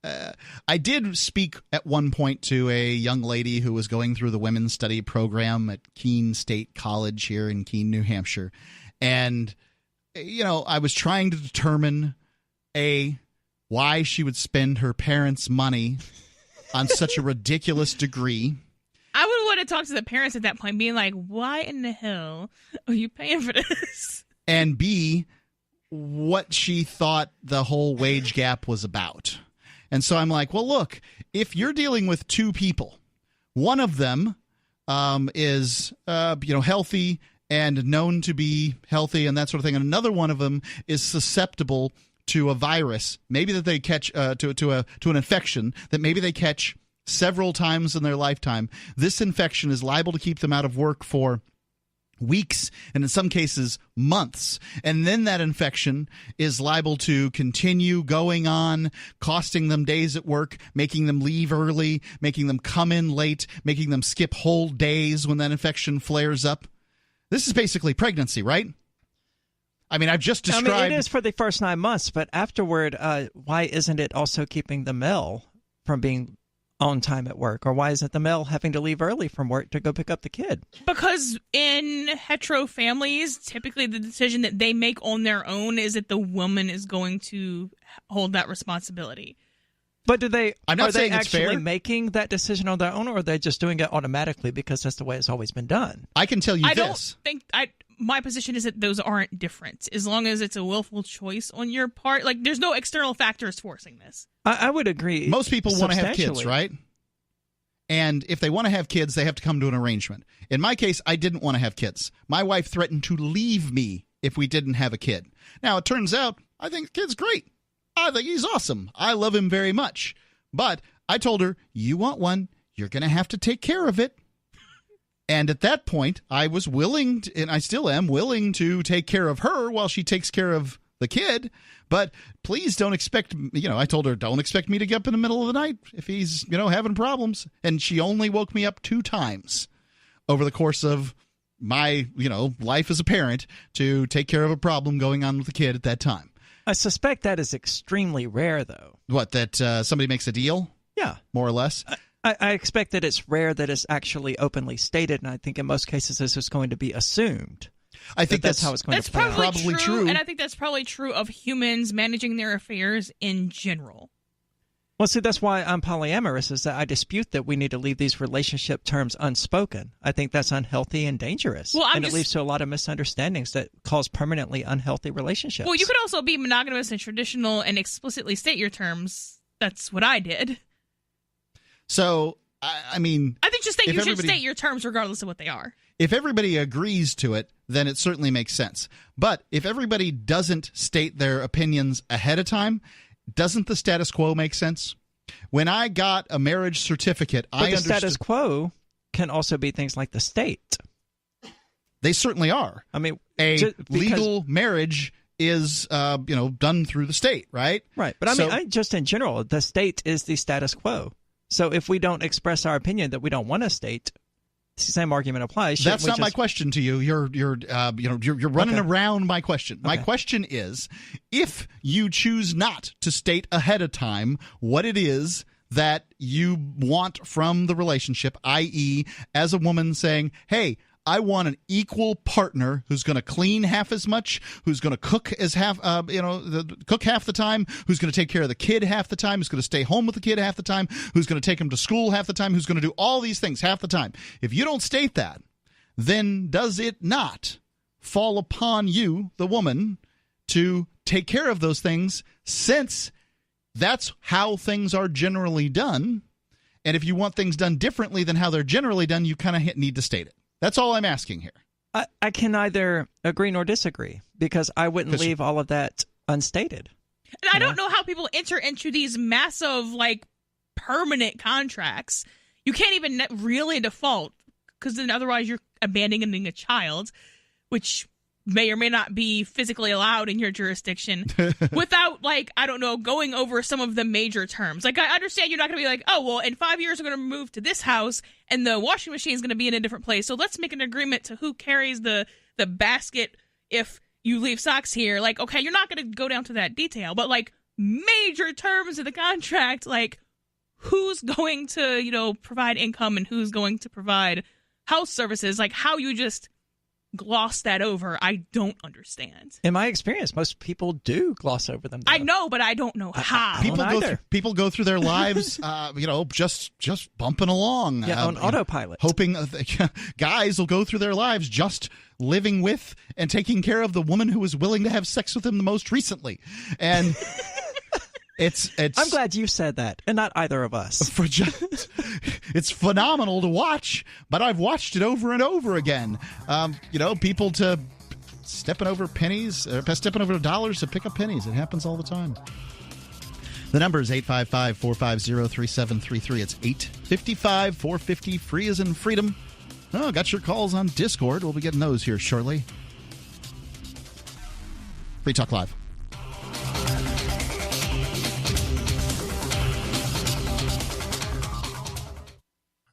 I did speak at one point to a young lady who was going through the women's study program at Keene State College here in Keene, New Hampshire. And, I was trying to determine, why she would spend her parents' money on such a ridiculous degree. I would want to talk to the parents at that point, being like, why in the hell are you paying for this? And B, what she thought the whole wage gap was about. And so I'm like, well, look, if you're dealing with two people, one of them is, healthy and known to be healthy and that sort of thing, and another one of them is susceptible to a virus, maybe that they catch to an infection that maybe they catch several times in their lifetime. This infection is liable to keep them out of work for weeks and in some cases months, and then that infection is liable to continue going on, costing them days at work, making them leave early, making them come in late, making them skip whole days when that infection flares up. This is basically pregnancy, right? I mean, I've just described... I mean, it is for the first 9 months, but afterward, why isn't it also keeping the male from being on time at work? Or why isn't the male having to leave early from work to go pick up the kid? Because in hetero families, typically the decision that they make on their own is that the woman is going to hold that responsibility. But are they it's fair. actually making that decision on their own, or are they just doing it automatically because that's the way it's always been done? I can tell you I don't think... My position is that those aren't different. As long as it's a willful choice on your part, like there's no external factors forcing this. I would agree. Most people want to have kids, right? And if they want to have kids, they have to come to an arrangement. In my case, I didn't want to have kids. My wife threatened to leave me if we didn't have a kid. Now, it turns out I think the kid's great. I think he's awesome. I love him very much. But I told her, you want one, you're going to have to take care of it. And at that point, I was willing to, and I still am willing to take care of her while she takes care of the kid. But please don't expect, I told her, don't expect me to get up in the middle of the night if he's, having problems. And she only woke me up 2 times over the course of my, life as a parent to take care of a problem going on with the kid at that time. I suspect that is extremely rare, though. What, that somebody makes a deal? Yeah. More or less? I expect that it's rare that it's actually openly stated, and I think in most cases this is going to be assumed. I think that's how it's going to play out. That's probably true, and I think that's probably true of humans managing their affairs in general. Well, see, that's why I'm polyamorous, is that I dispute that we need to leave these relationship terms unspoken. I think that's unhealthy and dangerous, it leads to a lot of misunderstandings that cause permanently unhealthy relationships. Well, you could also be monogamous and traditional and explicitly state your terms. That's what I did. So, I mean... I think you should state your terms regardless of what they are. If everybody agrees to it, then it certainly makes sense. But if everybody doesn't state their opinions ahead of time, doesn't the status quo make sense? When I got a marriage certificate, I understood... But the status quo can also be things like the state. They certainly are. I mean... legal marriage is, done through the state, right? Right. But just in general, the state is the status quo. So if we don't express our opinion that we don't want a state, the same argument applies. That's not my question to you. You're running around my question. My question is, if you choose not to state ahead of time what it is that you want from the relationship, i.e., as a woman saying, hey, I want an equal partner who's going to clean half as much, who's going to cook cook half the time, who's going to take care of the kid half the time, who's going to stay home with the kid half the time, who's going to take him to school half the time, who's going to do all these things half the time. If you don't state that, then does it not fall upon you, the woman, to take care of those things, since that's how things are generally done? And if you want things done differently than how they're generally done, you kind of need to state it. That's all I'm asking here. I can neither agree nor disagree, because I wouldn't leave all of that unstated. And I don't know how people enter into these massive, permanent contracts. You can't even really default, because then otherwise you're abandoning a child, which may or may not be physically allowed in your jurisdiction, without, going over some of the major terms. I understand you're not going to be like, oh, well, in 5 years we're going to move to this house, and the washing machine is going to be in a different place, so let's make an agreement to who carries the basket if you leave socks here. Okay, you're not going to go down to that detail, but, major terms of the contract, like who's going to, provide income and who's going to provide house services, like how you just gloss that over, I don't understand. In my experience, most people do gloss over them, though. I know, but I don't know how. People go through their lives, just bumping along. On autopilot. Hoping guys will go through their lives just living with and taking care of the woman who was willing to have sex with him the most recently. And it's I'm glad you said that, and not either of us. It's phenomenal to watch, but I've watched it over and over again. People to stepping over pennies, stepping over dollars to pick up pennies. It happens all the time. The number is 855-450-3733. It's 855-450, free as in freedom. Oh, got your calls on Discord. We'll be getting those here shortly. Free Talk Live.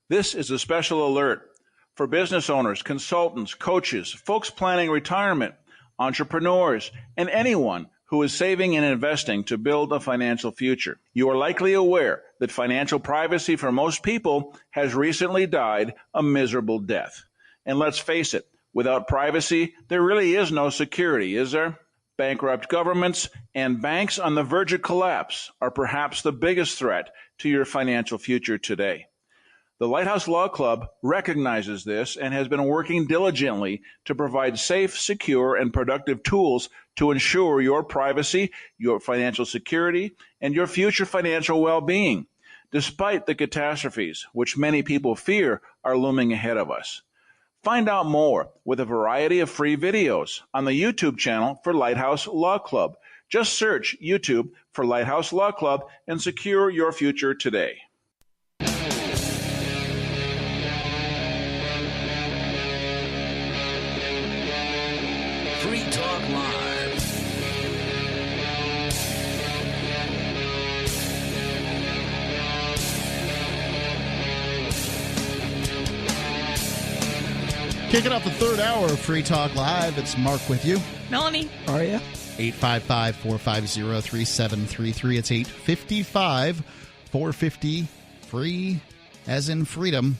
This is a special alert for business owners, consultants, coaches, folks planning retirement, entrepreneurs, and anyone who is saving and investing to build a financial future. You are likely aware that financial privacy for most people has recently died a miserable death. And let's face it, without privacy, there really is no security, is there? Bankrupt governments and banks on the verge of collapse are perhaps the biggest threat to your financial future today. The Lighthouse Law Club recognizes this and has been working diligently to provide safe, secure, and productive tools to ensure your privacy, your financial security, and your future financial well-being, despite the catastrophes which many people fear are looming ahead of us. Find out more with a variety of free videos on the YouTube channel for Lighthouse Law Club. Just search YouTube for Lighthouse Law Club and secure your future today. Free Talk Live. Kicking off the third hour of Free Talk Live. It's Mark with you. Melanie. Aria. 855-450-3733. It's 855-450, free as in freedom.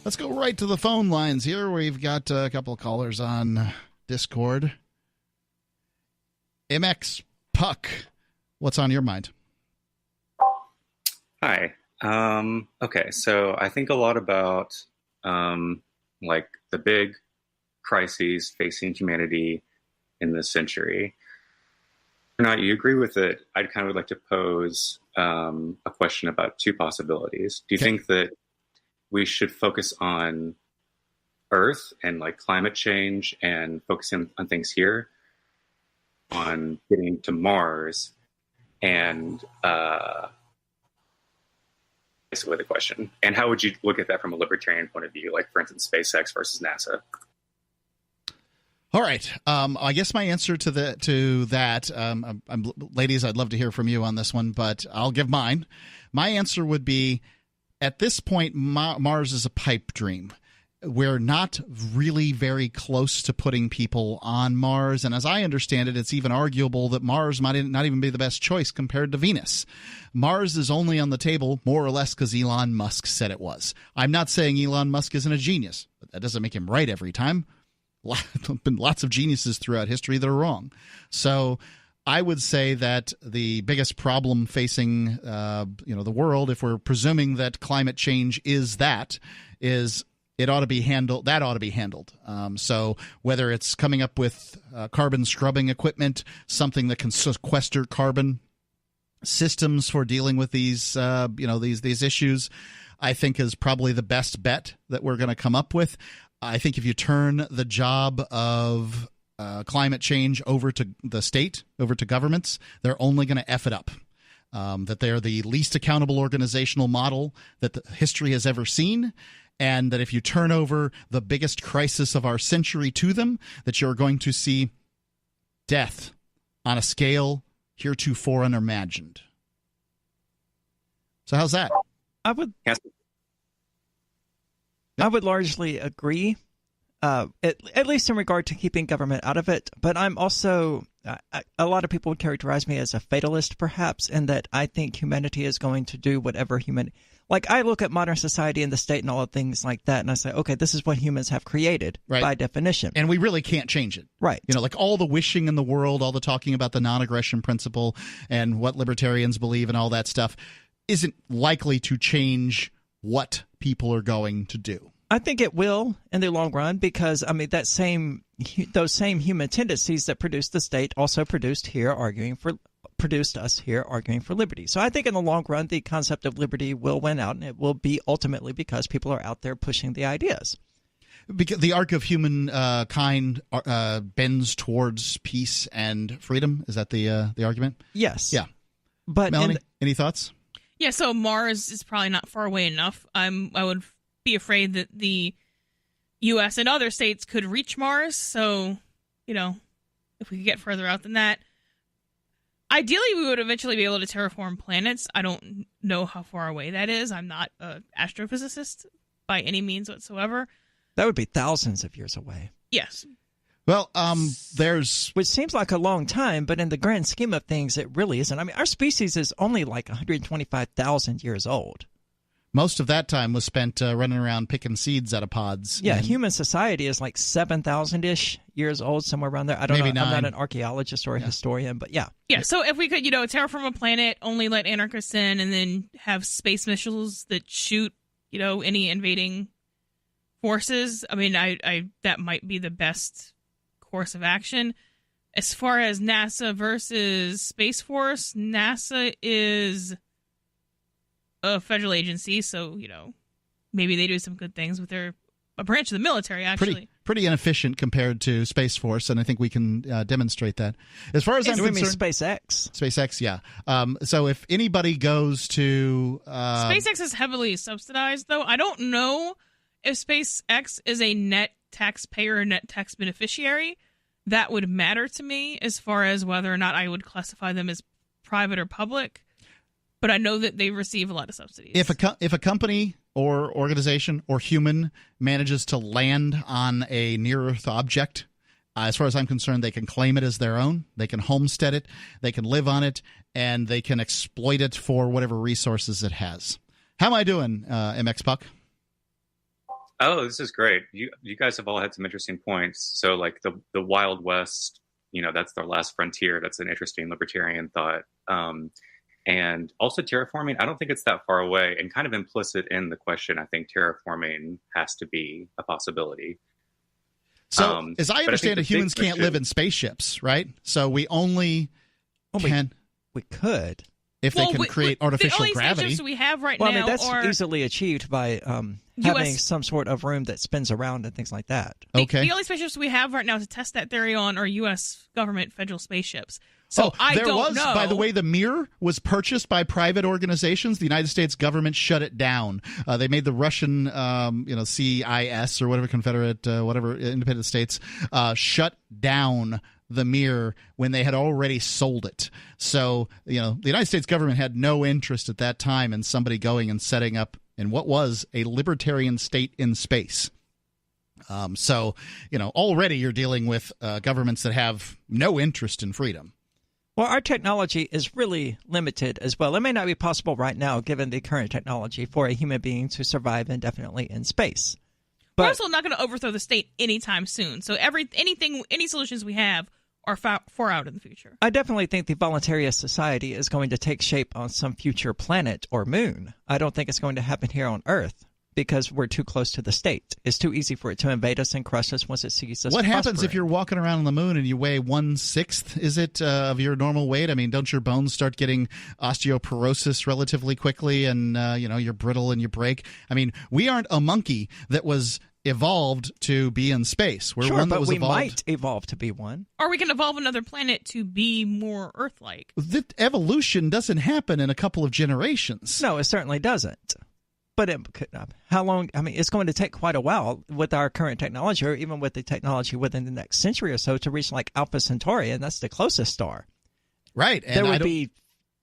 Let's go right to the phone lines here. We've got a couple of callers on Discord. MX Puck, what's on your mind? Hi. Okay, so I think a lot about like the big crises facing humanity in this century. Or not you agree with it, I'd kind of like to pose a question about two possibilities. Do you think that we should focus on Earth and like climate change and focusing on things here, on getting to Mars, and basically the question. And how would you look at that from a libertarian point of view, like for instance SpaceX versus NASA? All right. I guess my answer to that, ladies, I'd love to hear from you on this one, but I'll give mine. My answer would be, at this point, Mars is a pipe dream. We're not really very close to putting people on Mars, and as I understand it, it's even arguable that Mars might not even be the best choice compared to Venus. Mars is only on the table, more or less, because Elon Musk said it was. I'm not saying Elon Musk isn't a genius, but that doesn't make him right every time. There have been lots of geniuses throughout history that are wrong. So I would say that the biggest problem facing the world, if we're presuming that climate change is it ought to be handled. That ought to be handled. So whether it's coming up with carbon scrubbing equipment, something that can sequester carbon, systems for dealing with these these issues, I think is probably the best bet that we're going to come up with. I think if you turn the job of climate change over to the state, over to governments, they're only going to F it up. That they're the least accountable organizational model that history has ever seen. And that if you turn over the biggest crisis of our century to them, that you're going to see death on a scale heretofore unimagined. So how's that? I would largely agree, at least in regard to keeping government out of it. But I'm also a lot of people would characterize me as a fatalist, perhaps, in that I think humanity is going to do whatever humanity. Like, I look at modern society and the state and all of things like that, and I say, okay, this is what humans have created by definition. And we really can't change it. Right. You know, like all the wishing in the world, all the talking about the non-aggression principle and what libertarians believe and all that stuff isn't likely to change what people are going to do. I think it will in the long run because, I mean, those same human tendencies that produced the state also produced us here arguing for liberty. So I think in the long run, the concept of liberty will win out, and it will be ultimately because people are out there pushing the ideas. Because the arc of humankind bends towards peace and freedom. Is that the argument? Yes. Yeah. But Melanie, any thoughts? Yeah. So Mars is probably not far away enough. I would be afraid that the U.S. and other states could reach Mars. So, you know, if we could get further out than that. Ideally, we would eventually be able to terraform planets. I don't know how far away that is. I'm not an astrophysicist by any means whatsoever. That would be thousands of years away. Yes. Well, which seems like a long time, but in the grand scheme of things, it really isn't. I mean, our species is only like 125,000 years old. Most of that time was spent running around picking seeds out of pods. Yeah, human society is like 7,000-ish years old, somewhere around there. I don't know. 9. I'm not an archaeologist or a historian, but yeah. Yeah, so if we could, terraform a planet, only let anarchists in, and then have space missiles that shoot, any invading forces, I mean, I that might be the best course of action. As far as NASA versus Space Force, NASA is a federal agency, so maybe they do some good things with a branch of the military. Actually, pretty inefficient compared to Space Force, and I think we can demonstrate that. As far as I'm concerned, SpaceX, yeah. So if anybody goes to SpaceX is heavily subsidized, though. I don't know if SpaceX is a net taxpayer or net tax beneficiary. That would matter to me as far as whether or not I would classify them as private or public. But I know that they receive a lot of subsidies. If a company or organization or human manages to land on a near-Earth object, as far as I'm concerned, they can claim it as their own. They can homestead it. They can live on it, and they can exploit it for whatever resources it has. How am I doing, MX Puck? Oh, this is great. You guys have all had some interesting points. So, like the Wild West, that's their last frontier. That's an interesting libertarian thought. And also terraforming, I don't think it's that far away. And kind of implicit in the question, I think terraforming has to be a possibility. So, as I understand it, humans can't live in spaceships, right? So we only can. We could. If they can create artificial gravity. The only spaceships we have right now that's are easily achieved by having some sort of room that spins around and things like that. Okay. The only spaceships we have right now to test that theory on are U.S. government federal spapeships. So I don't know. By the way, the Mir was purchased by private organizations. The United States government shut it down. They made the Russian, CIS or whatever Confederate, whatever independent states, shut down the Mir when they had already sold it. So, the United States government had no interest at that time in somebody going and setting up in what was a libertarian state in space. So, already you're dealing with governments that have no interest in freedom. Well, our technology is really limited as well. It may not be possible right now, given the current technology, for a human being to survive indefinitely in space. We're also not going to overthrow the state anytime soon. So any solutions we have are far out in the future. I definitely think the voluntarist society is going to take shape on some future planet or moon. I don't think it's going to happen here on Earth because we're too close to the state. It's too easy for it to invade us and crush us once it sees us. What happens if you're walking around on the moon and you weigh 1/6, is it, of your normal weight? I mean, don't your bones start getting osteoporosis relatively quickly and, you're brittle and you break? I mean, we aren't a monkey that was evolved to be in space. We're one that was evolved. Might evolve to be one. Or we can evolve another planet to be more Earth-like. The evolution doesn't happen in a couple of generations. No, it certainly doesn't. But how long? I mean, it's going to take quite a while with our current technology, or even with the technology within the next century or so, to reach like Alpha Centauri, and that's the closest star. Right. And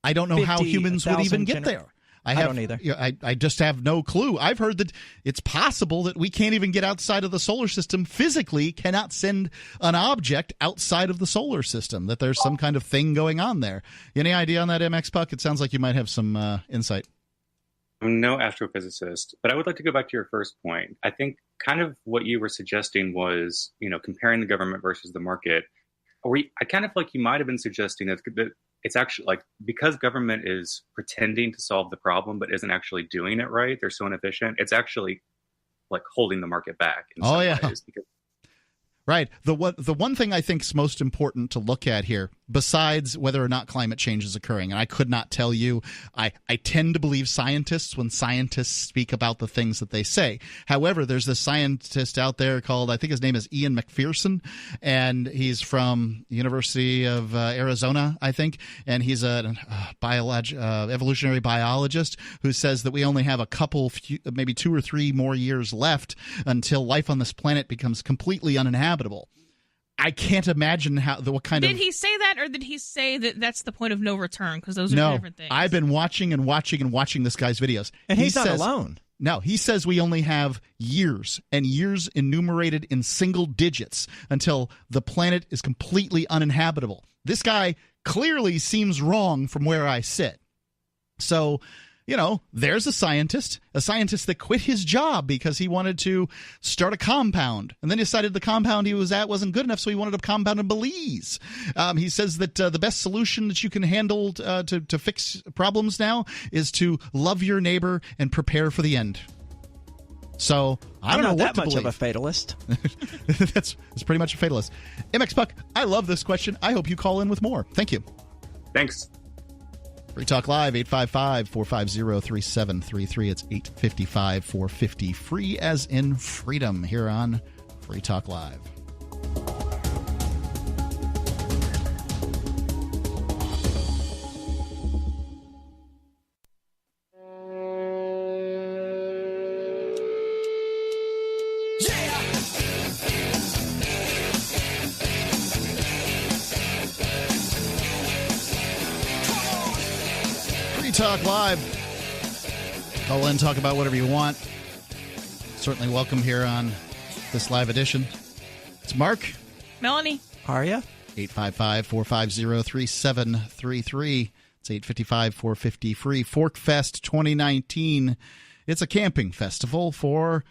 I don't know how humans would even get there. I don't either. I just have no clue. I've heard that it's possible that we can't even get outside of the solar system, physically cannot send an object outside of the solar system, that there's some kind of thing going on there. Any idea on that, MX Puck? It sounds like you might have some insight. I'm no astrophysicist, but I would like to go back to your first point. I think kind of what you were suggesting was, comparing the government versus the market. I kind of like you might have been suggesting that it's actually like, because government is pretending to solve the problem but isn't actually doing it right, they're so inefficient, it's actually like holding the market back in some ways. Because right. The one thing I think is most important to look at here, besides whether or not climate change is occurring, and I could not tell you, I tend to believe scientists when scientists speak about the things that they say. However, there's this scientist out there called, I think his name is Ian McPherson, and he's from University of Arizona, I think, and he's an evolutionary biologist who says that we only have maybe 2 or 3 more years left until life on this planet becomes completely uninhabitable. I can't imagine what kind of... Did he say that, or did he say that that's the point of no return? Because those are two different things. I've been watching this guy's videos. And he's not alone. No, he says we only have years and years enumerated in single digits until the planet is completely uninhabitable. This guy clearly seems wrong from where I sit. So... there's a scientist that quit his job because he wanted to start a compound and then decided the compound he was at wasn't good enough, so he wanted a compound in Belize. He says that the best solution that you can handle to fix problems now is to love your neighbor and prepare for the end. So I don't know what that to much believe. of a fatalist. That's pretty much a fatalist. MX Puck, I love this question. I hope you call in with more. Thank you. Thanks. Free Talk Live, 855-450-3733. It's 855-450. Free as in freedom here on Free Talk Live. Talk Live. Call in, talk about whatever you want. Certainly welcome here on this live edition. It's Mark. Melanie. Aria. 855-450-3733. It's 855-450-FREE. Forkfest 2019. It's a camping festival for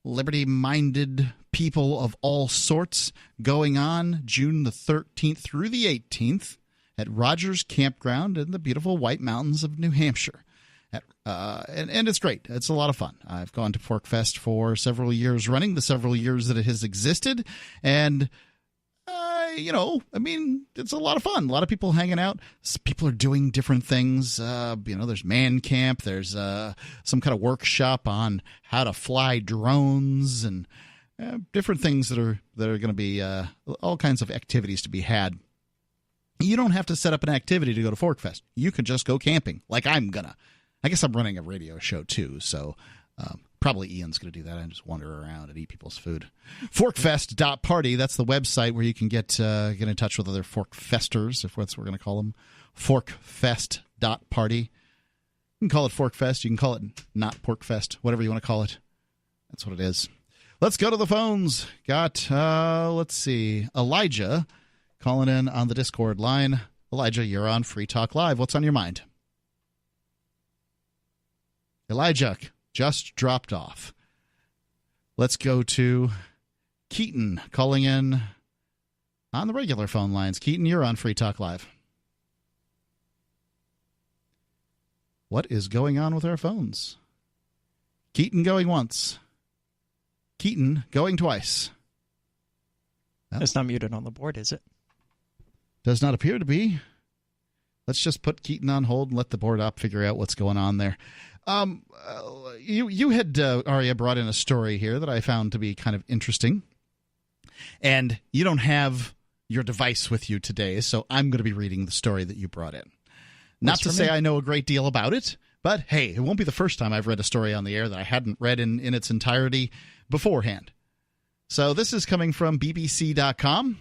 liberty-minded people of all sorts, going on June the 13th through the 18th. At Rogers Campground in the beautiful White Mountains of New Hampshire. And it's great. It's a lot of fun. I've gone to Forkfest for several years running, the several years that it has existed. And, it's a lot of fun. A lot of people hanging out. People are doing different things. There's man camp. There's some kind of workshop on how to fly drones and different things that are going to be all kinds of activities to be had. You don't have to set up an activity to go to Forkfest. You can just go camping, like I'm gonna. I guess I'm running a radio show too, so probably Ian's gonna do that. I just wander around and eat people's food. Forkfest.party. That's the website where you can get in touch with other Forkfesters, if that's what we're gonna call them. Forkfest.party. You can call it Forkfest. You can call it not Porkfest. Whatever you want to call it. That's what it is. Let's go to the phones. Got let's see, Elijah calling in on the Discord line. Elijah, you're on Free Talk Live. What's on your mind? Elijah just dropped off. Let's go to Keaton calling in on the regular phone lines. Keaton, you're on Free Talk Live. What is going on with our phones? Keaton going once. Keaton going twice. It's not muted on the board, is it? Does not appear to be. Let's just put Keaton on hold and let the board op figure out what's going on there. You had, Aria, brought in a story here that I found to be kind of interesting. And you don't have your device with you today, so I'm going to be reading the story that you brought in. Not to say I know a great deal about it, but hey, it won't be the first time I've read a story on the air that I hadn't read in its entirety beforehand. So this is coming from BBC.com.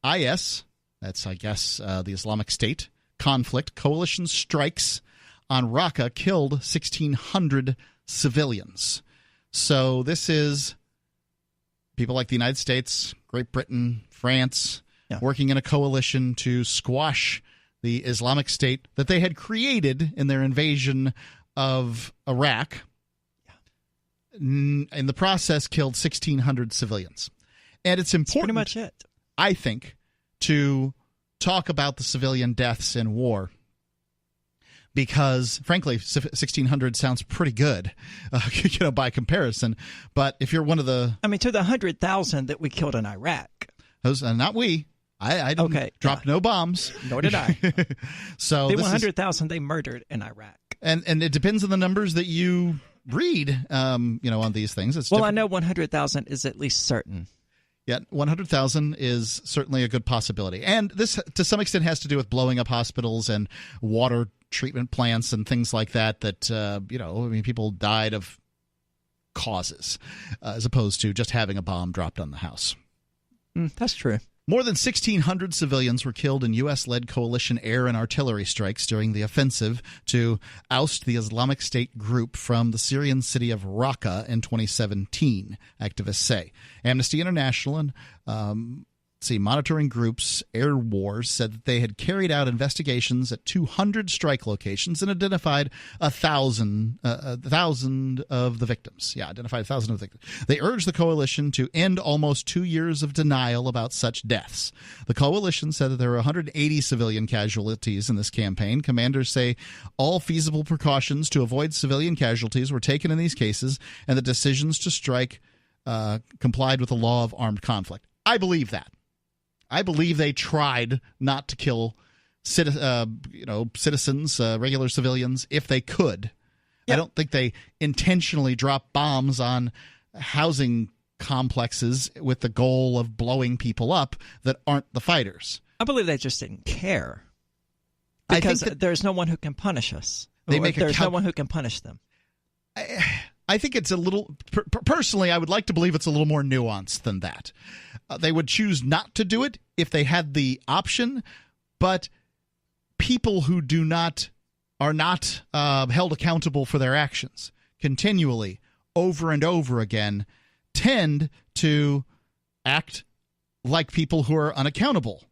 IS, that's, I guess, the Islamic State, conflict, coalition strikes on Raqqa killed 1,600 civilians. So this is people like the United States, Great Britain, France, working in a coalition to squash the Islamic State that they had created in their invasion of Iraq. In the process, killed 1,600 civilians. And it's important, that's pretty much it, I think, to talk about the civilian deaths in war. Because, frankly, 1,600 sounds pretty good, by comparison. But if you're one of the... I mean, to the 100,000 that we killed in Iraq. Those, not we. I didn't drop no bombs. Nor did I. So the 100,000 they murdered in Iraq. And it depends on the numbers that you read, on these things. It's I know 100,000 is at least certain. Yeah, 100,000 is certainly a good possibility. And this, to some extent, has to do with blowing up hospitals and water treatment plants and things like that, people died of causes as opposed to just having a bomb dropped on the house. That's true. More than 1,600 civilians were killed in U.S.-led coalition air and artillery strikes during the offensive to oust the Islamic State group from the Syrian city of Raqqa in 2017, activists say. Amnesty International and monitoring groups Air Wars said that they had carried out investigations at 200 strike locations and identified 1,000 of the victims. Yeah, identified 1,000 of the victims. They urged the coalition to end almost 2 years of denial about such deaths. The coalition said that there were 180 civilian casualties in this campaign. Commanders say all feasible precautions to avoid civilian casualties were taken in these cases, and the decisions to strike complied with the law of armed conflict. I believe that. I believe they tried not to kill citizens, regular civilians, if they could. Yep. I don't think they intentionally dropped bombs on housing complexes with the goal of blowing people up that aren't the fighters. I believe they just didn't care. Because there's no one who can punish us. There's no one who can punish them. I think it's a little personally, I would like to believe it's a little more nuanced than that. They would choose not to do it if they had the option, but people who are not held accountable for their actions continually over and over again tend to act like people who are unaccountable.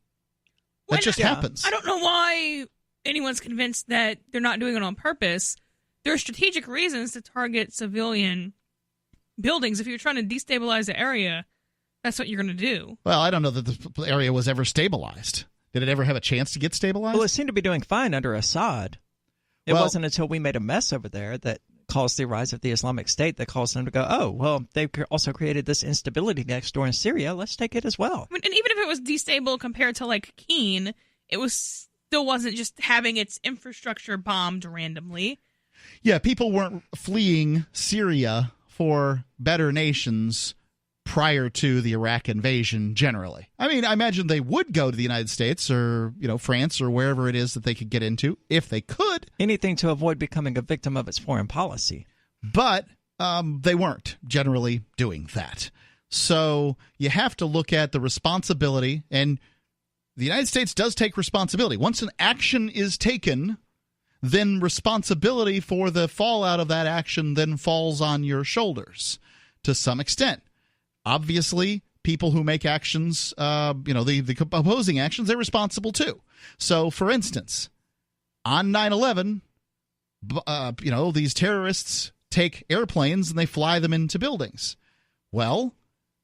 That just happens. I don't know why anyone's convinced that they're not doing it on purpose. There are strategic reasons to target civilian buildings. If you're trying to destabilize the area, that's what you're going to do. Well, I don't know that the area was ever stabilized. Did it ever have a chance to get stabilized? Well, it seemed to be doing fine under Assad. It wasn't until we made a mess over there that caused the rise of the Islamic State that caused them to go, oh, well, they've also created this instability next door in Syria. Let's take it as well. I mean, and even if it was destable compared to, like, Keene, it still wasn't just having its infrastructure bombed randomly. Yeah, people weren't fleeing Syria for better nations prior to the Iraq invasion generally. I mean, I imagine they would go to the United States or, France or wherever it is that they could get into if they could. Anything to avoid becoming a victim of its foreign policy. But they weren't generally doing that. So you have to look at the responsibility, and the United States does take responsibility. Once an action is taken, then responsibility for the fallout of that action then falls on your shoulders to some extent. Obviously, people who make actions, the opposing actions, they're responsible too. So, for instance, on 9/11, these terrorists take airplanes and they fly them into buildings. Well,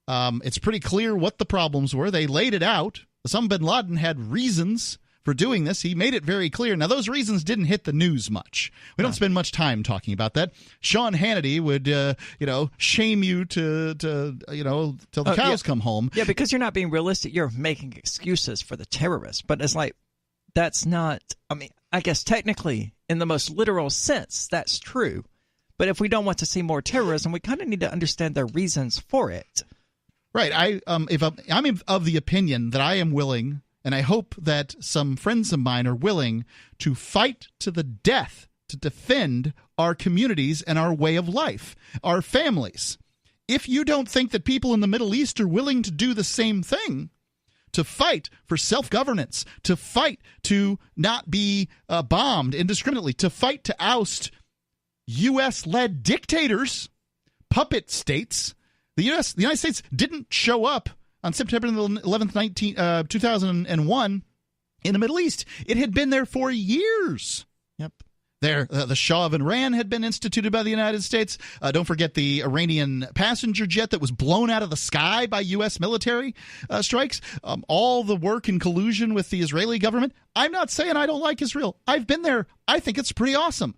it's pretty clear what the problems were. They laid it out. Osama bin Laden had reasons for doing this. He made it very clear. Now, those reasons didn't hit the news much. We don't spend much time talking about that. Sean Hannity would, shame you till the cows come home. Yeah, because you're not being realistic. You're making excuses for the terrorists. But it's like, that's not, I guess technically, in the most literal sense, that's true. But if we don't want to see more terrorism, we kind of need to understand the reasons for it. Right. I'm of the opinion that I am willing, and I hope that some friends of mine are willing to fight to the death to defend our communities and our way of life, our families. If you don't think that people in the Middle East are willing to do the same thing to fight for self-governance, to fight to not be bombed indiscriminately, to fight to oust U.S.-led dictators, puppet states. The United States didn't show up on September 11th, 2001 in the Middle East. It had been there for years. Yep. The Shah of Iran had been instituted by the United States. Don't forget the Iranian passenger jet that was blown out of the sky by U.S. military strikes. All the work in collusion with the Israeli government. I'm not saying I don't like Israel. I've been there. I think it's pretty awesome.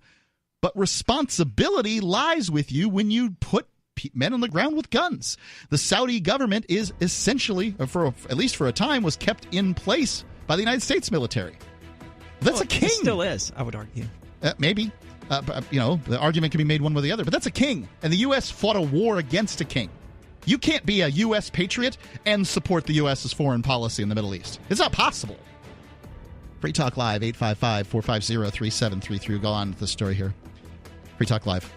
But responsibility lies with you when you put men on the ground with guns. The Saudi government is essentially, at least for a time, was kept in place by the United States military. That's a king. It still is, I would argue. Maybe. The argument can be made one way or the other, but that's a king. And the U.S. fought a war against a king. You can't be a U.S. patriot and support the U.S.'s foreign policy in the Middle East. It's not possible. Free Talk Live, 855-450-3733. Go on with the story here. Free Talk Live.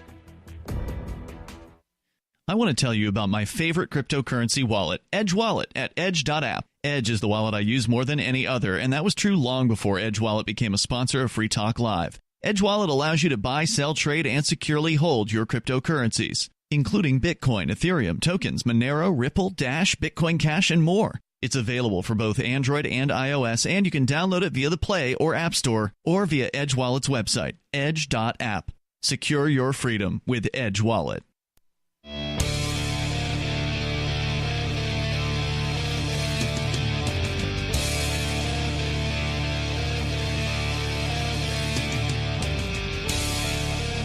I want to tell you about my favorite cryptocurrency wallet, Edge Wallet, at edge.app. Edge is the wallet I use more than any other, and that was true long before Edge Wallet became a sponsor of Free Talk Live. Edge Wallet allows you to buy, sell, trade, and securely hold your cryptocurrencies, including Bitcoin, Ethereum, tokens, Monero, Ripple, Dash, Bitcoin Cash, and more. It's available for both Android and iOS, and you can download it via the Play or App Store or via Edge Wallet's website, edge.app. Secure your freedom with Edge Wallet.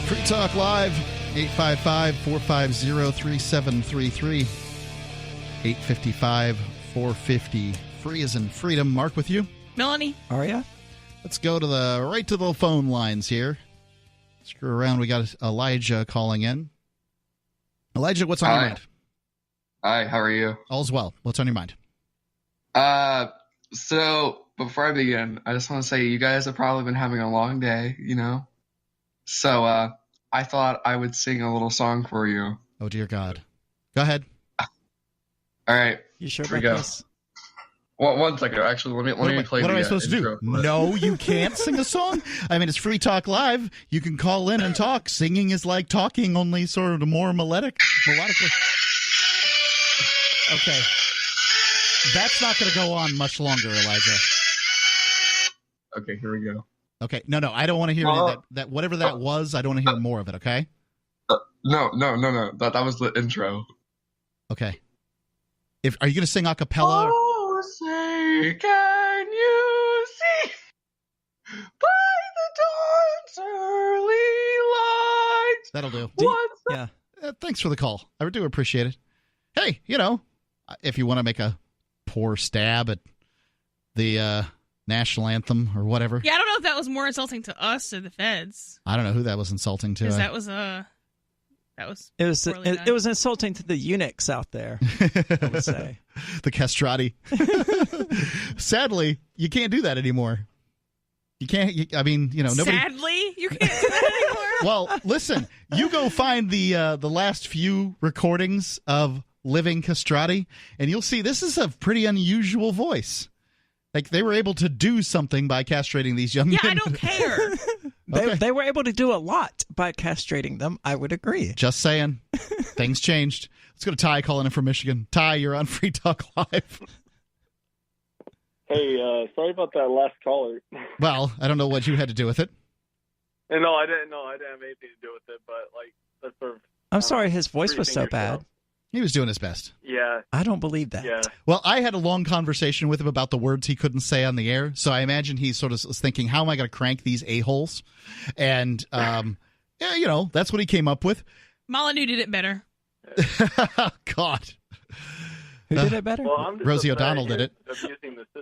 Free Talk Live, 855-450-3733, 855-450-FREE as in freedom. Mark with you. Melanie. Aria. Let's go to the phone lines here. Screw around. We got Elijah calling in. Elijah, what's on your mind? Hi, how are you? All's well. What's on your mind? So before I begin, I just want to say you guys have probably been having a long day, So, I thought I would sing a little song for you. Oh, dear God. Go ahead. All right. You sure Here we about go. this? Well, one second. Actually, let me play. What am I supposed to do? No, you can't sing a song. I mean, it's Free Talk Live. You can call in and talk. Singing is like talking, only sort of more melodically. Okay. That's not going to go on much longer, Elijah. Okay, here we go. Okay. No, I don't want to hear that. Whatever that was, I don't want to hear more of it, okay? No. That was the intro. Okay. Are you going to sing a cappella? Oh, say, can you see by the dawn's early light? That'll do. Yeah. Thanks for the call. I do appreciate it. Hey, if you want to make a poor stab at the national anthem or whatever. Yeah, I don't know if that was more insulting to us or the feds. I don't know who that was insulting to. Because that was it was insulting to the eunuchs out there, I would say. The castrati. Sadly, you can't do that anymore. You can't. Nobody. Sadly, you can't do that anymore. Well, listen. You go find the last few recordings of living castrati, and you'll see this is a pretty unusual voice. Like, they were able to do something by castrating these young men. Yeah, I don't care. They were able to do a lot by castrating them. I would agree. Just saying. Things changed. Let's go to Ty calling in from Michigan. Ty, you're on Free Talk Live. Hey, sorry about that last caller. Well, I don't know what you had to do with it. No, I didn't have anything to do with it, but, that's sort of... I'm sorry his voice was so bad. He was doing his best. Yeah. I don't believe that. Yeah. Well, I had a long conversation with him about the words he couldn't say on the air, so I imagine he sort of was thinking, how am I going to crank these a-holes? And, that's what he came up with. Molyneux did it better. God. Who did it better? Well, Rosie O'Donnell did it.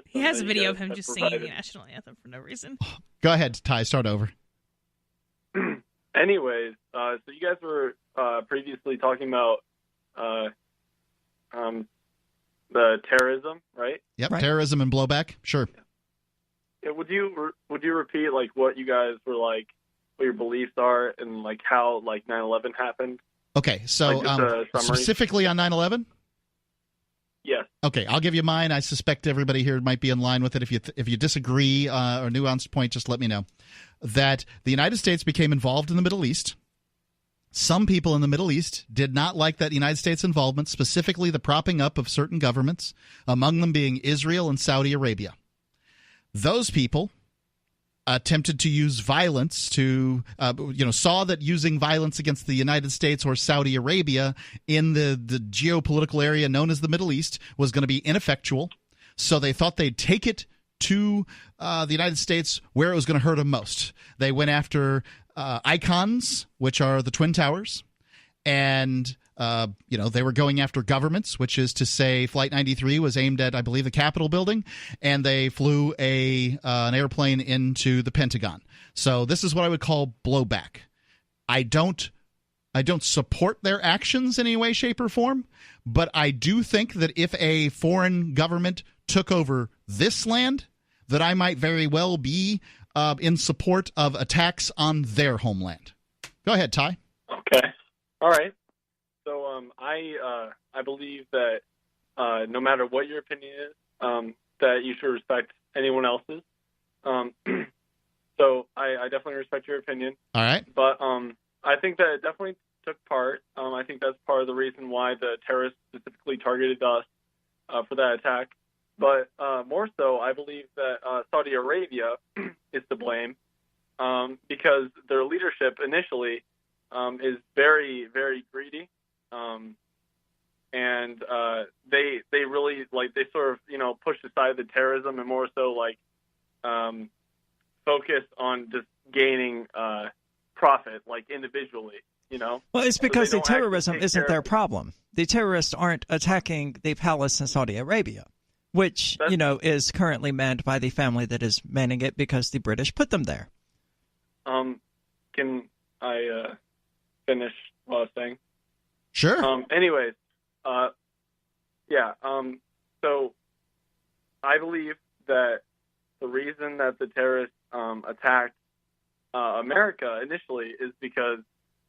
He has a video of him just singing the national anthem for no reason. Go ahead, Ty. Start over. Anyways, so you guys were previously talking about the terrorism, right? Yep, right. Terrorism and blowback. Sure. Yeah, would you repeat what you guys were what your beliefs are and how 9/11 happened? Okay, so specifically on 9/11. Yes. Okay, I'll give you mine. I suspect everybody here might be in line with it. If you disagree or nuanced point, just let me know. That the United States became involved in the Middle East. Some people in the Middle East did not like that United States involvement, specifically the propping up of certain governments, among them being Israel and Saudi Arabia. Those people attempted to use violence to, saw that using violence against the United States or Saudi Arabia in the geopolitical area known as the Middle East was going to be ineffectual. So they thought they'd take it to the United States where it was going to hurt them most. They went after icons, which are the Twin Towers, and they were going after governments, which is to say Flight 93 was aimed at, I believe, the Capitol building, and they flew an airplane into the Pentagon. So this is what I would call blowback. I don't support their actions in any way, shape, or form, but I do think that if a foreign government took over this land, that I might very well be in support of attacks on their homeland. Go ahead, Ty. Okay. All right. So I believe that no matter what your opinion is, that you should respect anyone else's. So I definitely respect your opinion. All right. But I think that it definitely took part. I think that's part of the reason why the terrorists specifically targeted us for that attack. But more so, I believe that Saudi Arabia is to blame because their leadership initially is very, very greedy. And they really they sort of pushed aside the terrorism and more so focus on just gaining profit individually. Well, it's because the terrorism isn't their problem. The terrorists aren't attacking the palace in Saudi Arabia, which is currently manned by the family that is manning it because the British put them there. Can I finish what I was saying? Sure. Anyways, so I believe that the reason that the terrorists attacked America initially is because,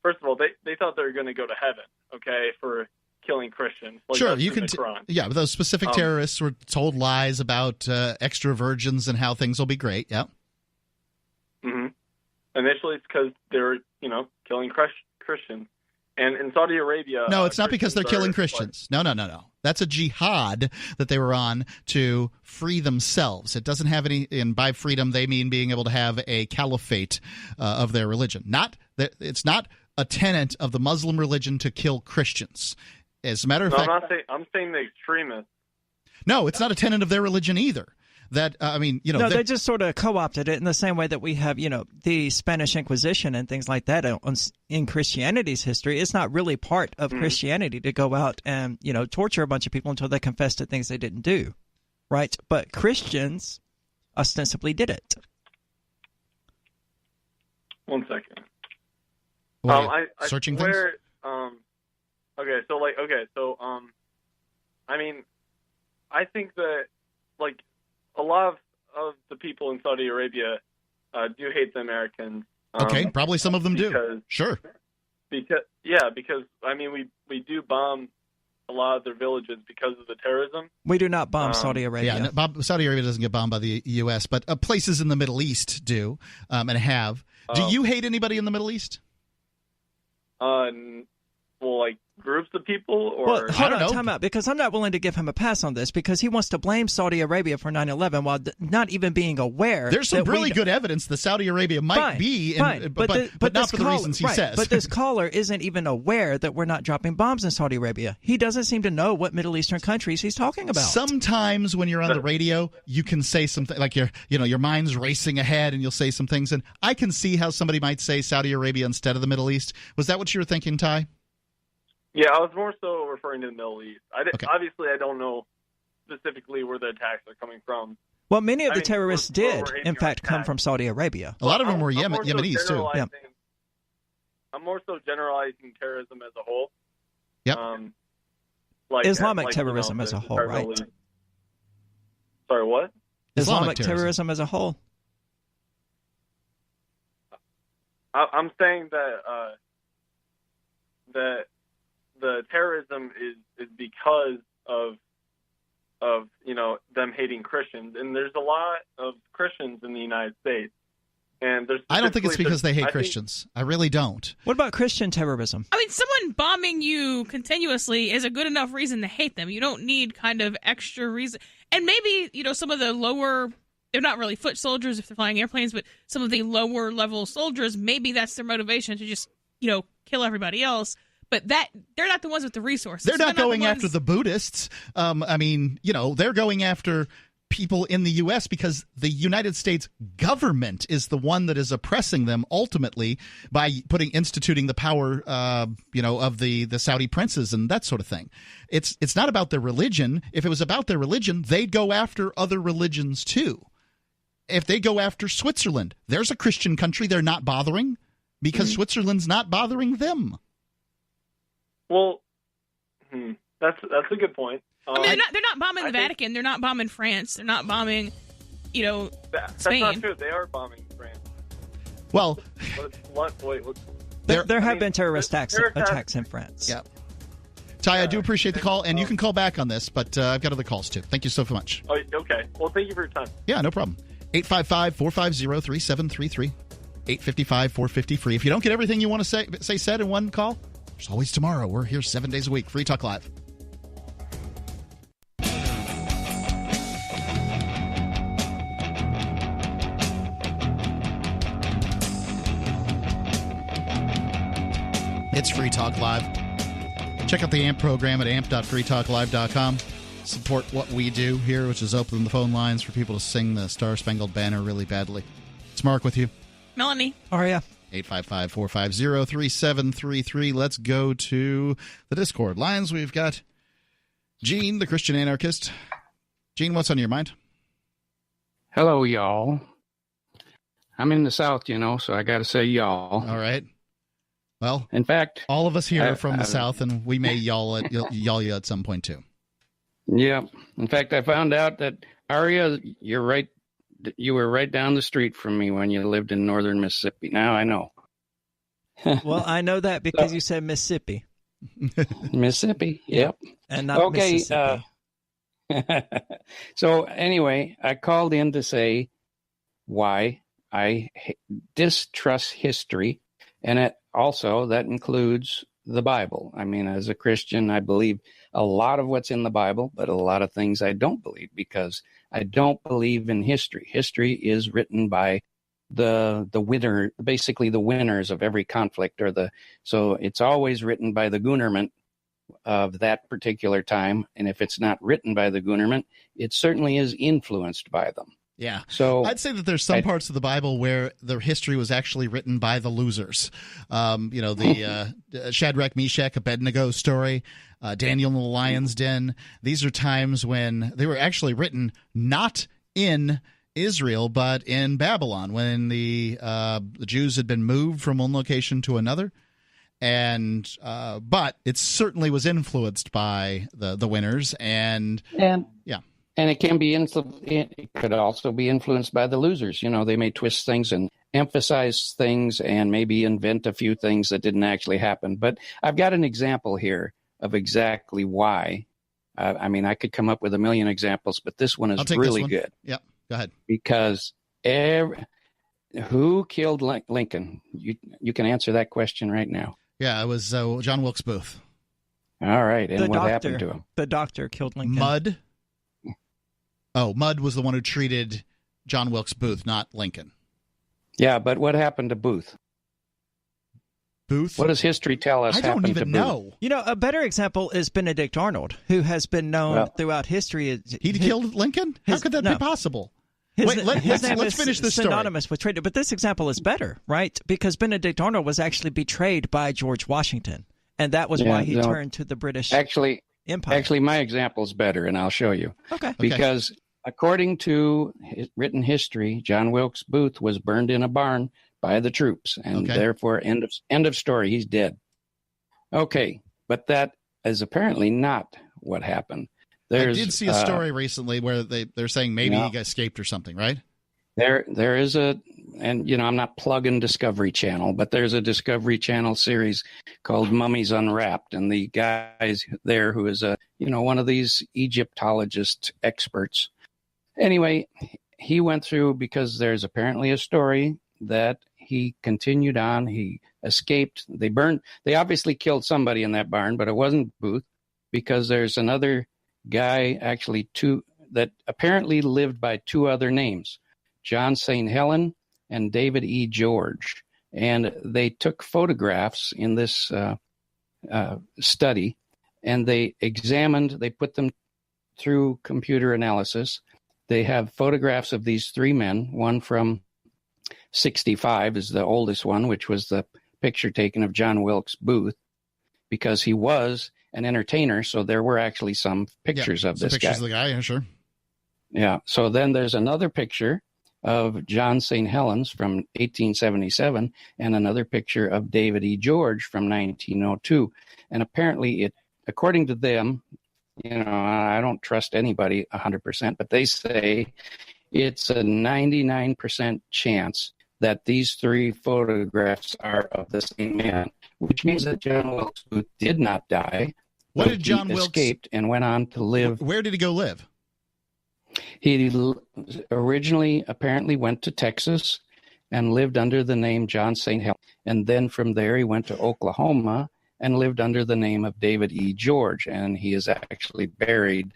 first of all, they thought they were going to go to heaven, okay, for killing Christians. Sure, you can. But those specific terrorists were told lies about extra virgins and how things will be great. Yeah. Mm-hmm. Initially, it's because they're killing Christians. And in Saudi Arabia... No, it's not because they're killing Christians. No. That's a jihad that they were on to free themselves. It doesn't have any... And by freedom, they mean being able to have a caliphate of their religion. It's not a tenet of the Muslim religion to kill Christians. As a matter of fact... I'm saying the extremists. No, it's not a tenet of their religion either. That No, they just sort of co-opted it in the same way that we have, the Spanish Inquisition and things like that in Christianity's history. It's not really part of Christianity to go out and, torture a bunch of people until they confess to things they didn't do, right? But Christians ostensibly did it. 1 second. Searching things? I think that, a lot of the people in Saudi Arabia do hate the Americans. Okay, probably some of them do. Sure. Because we do bomb a lot of their villages because of the terrorism. We do not bomb Saudi Arabia. Yeah, Saudi Arabia doesn't get bombed by the U.S., but places in the Middle East do and have. Do you hate anybody in the Middle East? Groups of people? Or well, hold on, time out, because I'm not willing to give him a pass on this because he wants to blame Saudi Arabia for 9/11 while not even being aware. There's some really good evidence that Saudi Arabia might be, but not for the reasons he says. But this caller isn't even aware that we're not dropping bombs in Saudi Arabia. He doesn't seem to know what Middle Eastern countries he's talking about. Sometimes when you're on the radio, you can say something like your mind's racing ahead and you'll say some things, and I can see how somebody might say Saudi Arabia instead of the Middle East. Was that what you were thinking, Ty? Yeah, I was more so referring to the Middle East. Obviously, I don't know specifically where the attacks are coming from. Well, many of the terrorists did, in fact, come from Saudi Arabia. A lot of them were Yemenis, too. Yeah. I'm more so generalizing terrorism as a whole. Yep. Islamic terrorism as a whole, right? Sorry, what? Islamic terrorism as a whole. I'm saying that the terrorism is because of of them hating Christians, and there's a lot of Christians in the United States. And I don't think it's because they hate Christians. I really don't. What about Christian terrorism? I mean, someone bombing you continuously is a good enough reason to hate them. You don't need kind of extra reason. And maybe, some of the lower, they're not really foot soldiers if they're flying airplanes, but some of the lower level soldiers, maybe that's their motivation to just, kill everybody else. But they're not the ones with the resources. They're not going after the Buddhists. They're going after people in the U.S. because the United States government is the one that is oppressing them ultimately by instituting the power, of the Saudi princes and that sort of thing. It's not about their religion. If it was about their religion, they'd go after other religions too. If they go after Switzerland, there's a Christian country they're not bothering because Switzerland's not bothering them. Well, that's a good point. I mean, they're not bombing the Vatican. They're not bombing France. They're not bombing, Spain. That's not true. They are bombing France. Well, there have been terrorist attacks in France. Yeah. Ty, I do appreciate the call, and you can call back on this, but I've got other calls too. Thank you so much. Oh, okay. Well, thank you for your time. Yeah, no problem. 855-450-3733. 855-450-FREE. If you don't get everything you want to say said in one call, there's always tomorrow. We're here 7 days a week. Free Talk Live. It's Free Talk Live. Check out the AMP program at amp.freetalklive.com. Support what we do here, which is open the phone lines for people to sing the Star Spangled Banner really badly. It's Mark with you. Melanie. Aria. 855-450-3733. Let's go to the Discord lines. We've got Gene, the Christian anarchist. Gene, what's on your mind? Hello, y'all. I'm in the South, so I got to say y'all. All right. Well, in fact, all of us here are from the South, and we may y'all you at some point too. Yeah. In fact, I found out that Aria, you're right. You were right down the street from me when you lived in northern Mississippi. Now I know. Well, I know that because you said Mississippi. Mississippi, yep. And not Mississippi. So anyway, I called in to say why I distrust history, and that includes the Bible. I mean, as a Christian, I believe a lot of what's in the Bible, but a lot of things I don't believe because I don't believe in history. History is written by the winner, basically the winners of every conflict, so it's always written by the Gunnerment of that particular time. And if it's not written by the Gunnerment, it certainly is influenced by them. Yeah. So I'd say that there's some parts of the Bible where the history was actually written by the losers. The Shadrach, Meshach, Abednego story, Daniel in the lion's den. These are times when they were actually written not in Israel, but in Babylon, when the Jews had been moved from one location to another. And but it certainly was influenced by the winners, and yeah. And it can be it could also be influenced by the losers. They may twist things and emphasize things and maybe invent a few things that didn't actually happen. But I've got an example here of exactly why. I could come up with a million examples, but this one is really good. Yeah, go ahead. Because who killed Lincoln? You can answer that question right now. Yeah, it was John Wilkes Booth. All right, and what happened to him? The doctor killed Lincoln. Mudd. Oh, Mudd was the one who treated John Wilkes Booth, not Lincoln. Yeah, but what happened to Booth? What does history tell us happened to Booth? I don't even know. A better example is Benedict Arnold, who has been known throughout history. He killed Lincoln? How could that be possible? Let's finish this story. Synonymous with traitor, but this example is better, right? Because Benedict Arnold was actually betrayed by George Washington, and that was why he turned to the British Empire. Actually, my example is better, and I'll show you. Okay. Because according to written history, John Wilkes Booth was burned in a barn by the troops, and therefore, end of story. He's dead. Okay, but that is apparently not what happened. I did see a story recently where they're saying maybe he escaped or something, right? There is I'm not plugging Discovery Channel, but there's a Discovery Channel series called Mummies Unwrapped, and the guy there who is one of these Egyptologist experts. Anyway, he went through, because there's apparently a story that he continued on. He escaped. They obviously killed somebody in that barn, but it wasn't Booth, because there's another guy, actually that apparently lived by two other names, John St. Helen and David E. George. And they took photographs in this study, and they put them through computer analysis. They have photographs of these three men, one from 65 is the oldest one, which was the picture taken of John Wilkes Booth, because he was an entertainer. So there were actually some pictures of this guy. Pictures of the guy, yeah, sure. Yeah. So then there's another picture of John St. Helens from 1877 and another picture of David E. George from 1902. And apparently according to them, I don't trust anybody 100%, but they say it's a 99% chance that these three photographs are of the same man, which means that John Wilkes Booth did not die. What did John Wilkes escaped and went on to live? Where did he go live? He originally apparently went to Texas and lived under the name John St. Helen. And then from there, he went to Oklahoma and lived under the name of David E. George. And he is actually buried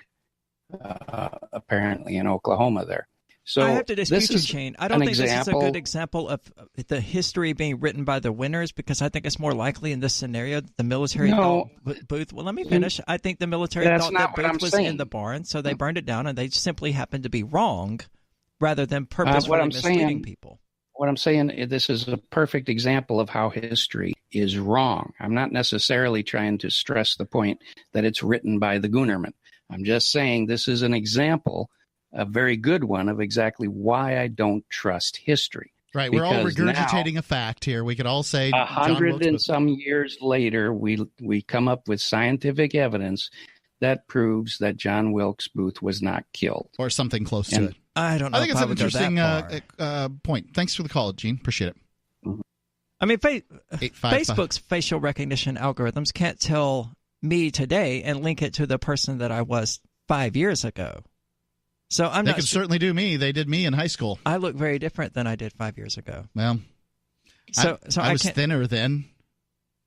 apparently in Oklahoma there. So I have to dispute you, Shane. I don't think this is a good example of the history being written by the winners, because I think it's more likely in this scenario that the military thought Booth. Well, let me finish. I think the military thought that Booth was in the barn, so they burned it down, and they simply happened to be wrong rather than purposefully misleading people. What I'm saying, this is a perfect example of how history is wrong. I'm not necessarily trying to stress the point that it's written by the Goonerman. I'm just saying this is an example, a very good one, of exactly why I don't trust history. Right, we're all regurgitating a fact here. We could all say 100 and some years later, we come up with scientific evidence that proves that John Wilkes Booth was not killed. Or something close to it. I don't know. I think it's an interesting point. Thanks for the call, Gene. Appreciate it. I mean, Facebook's facial recognition algorithms can't tell me today and link it to the person that I was 5 years ago. So they could certainly do me. They did me in high school. I look very different than I did 5 years ago. Well, so I was thinner then.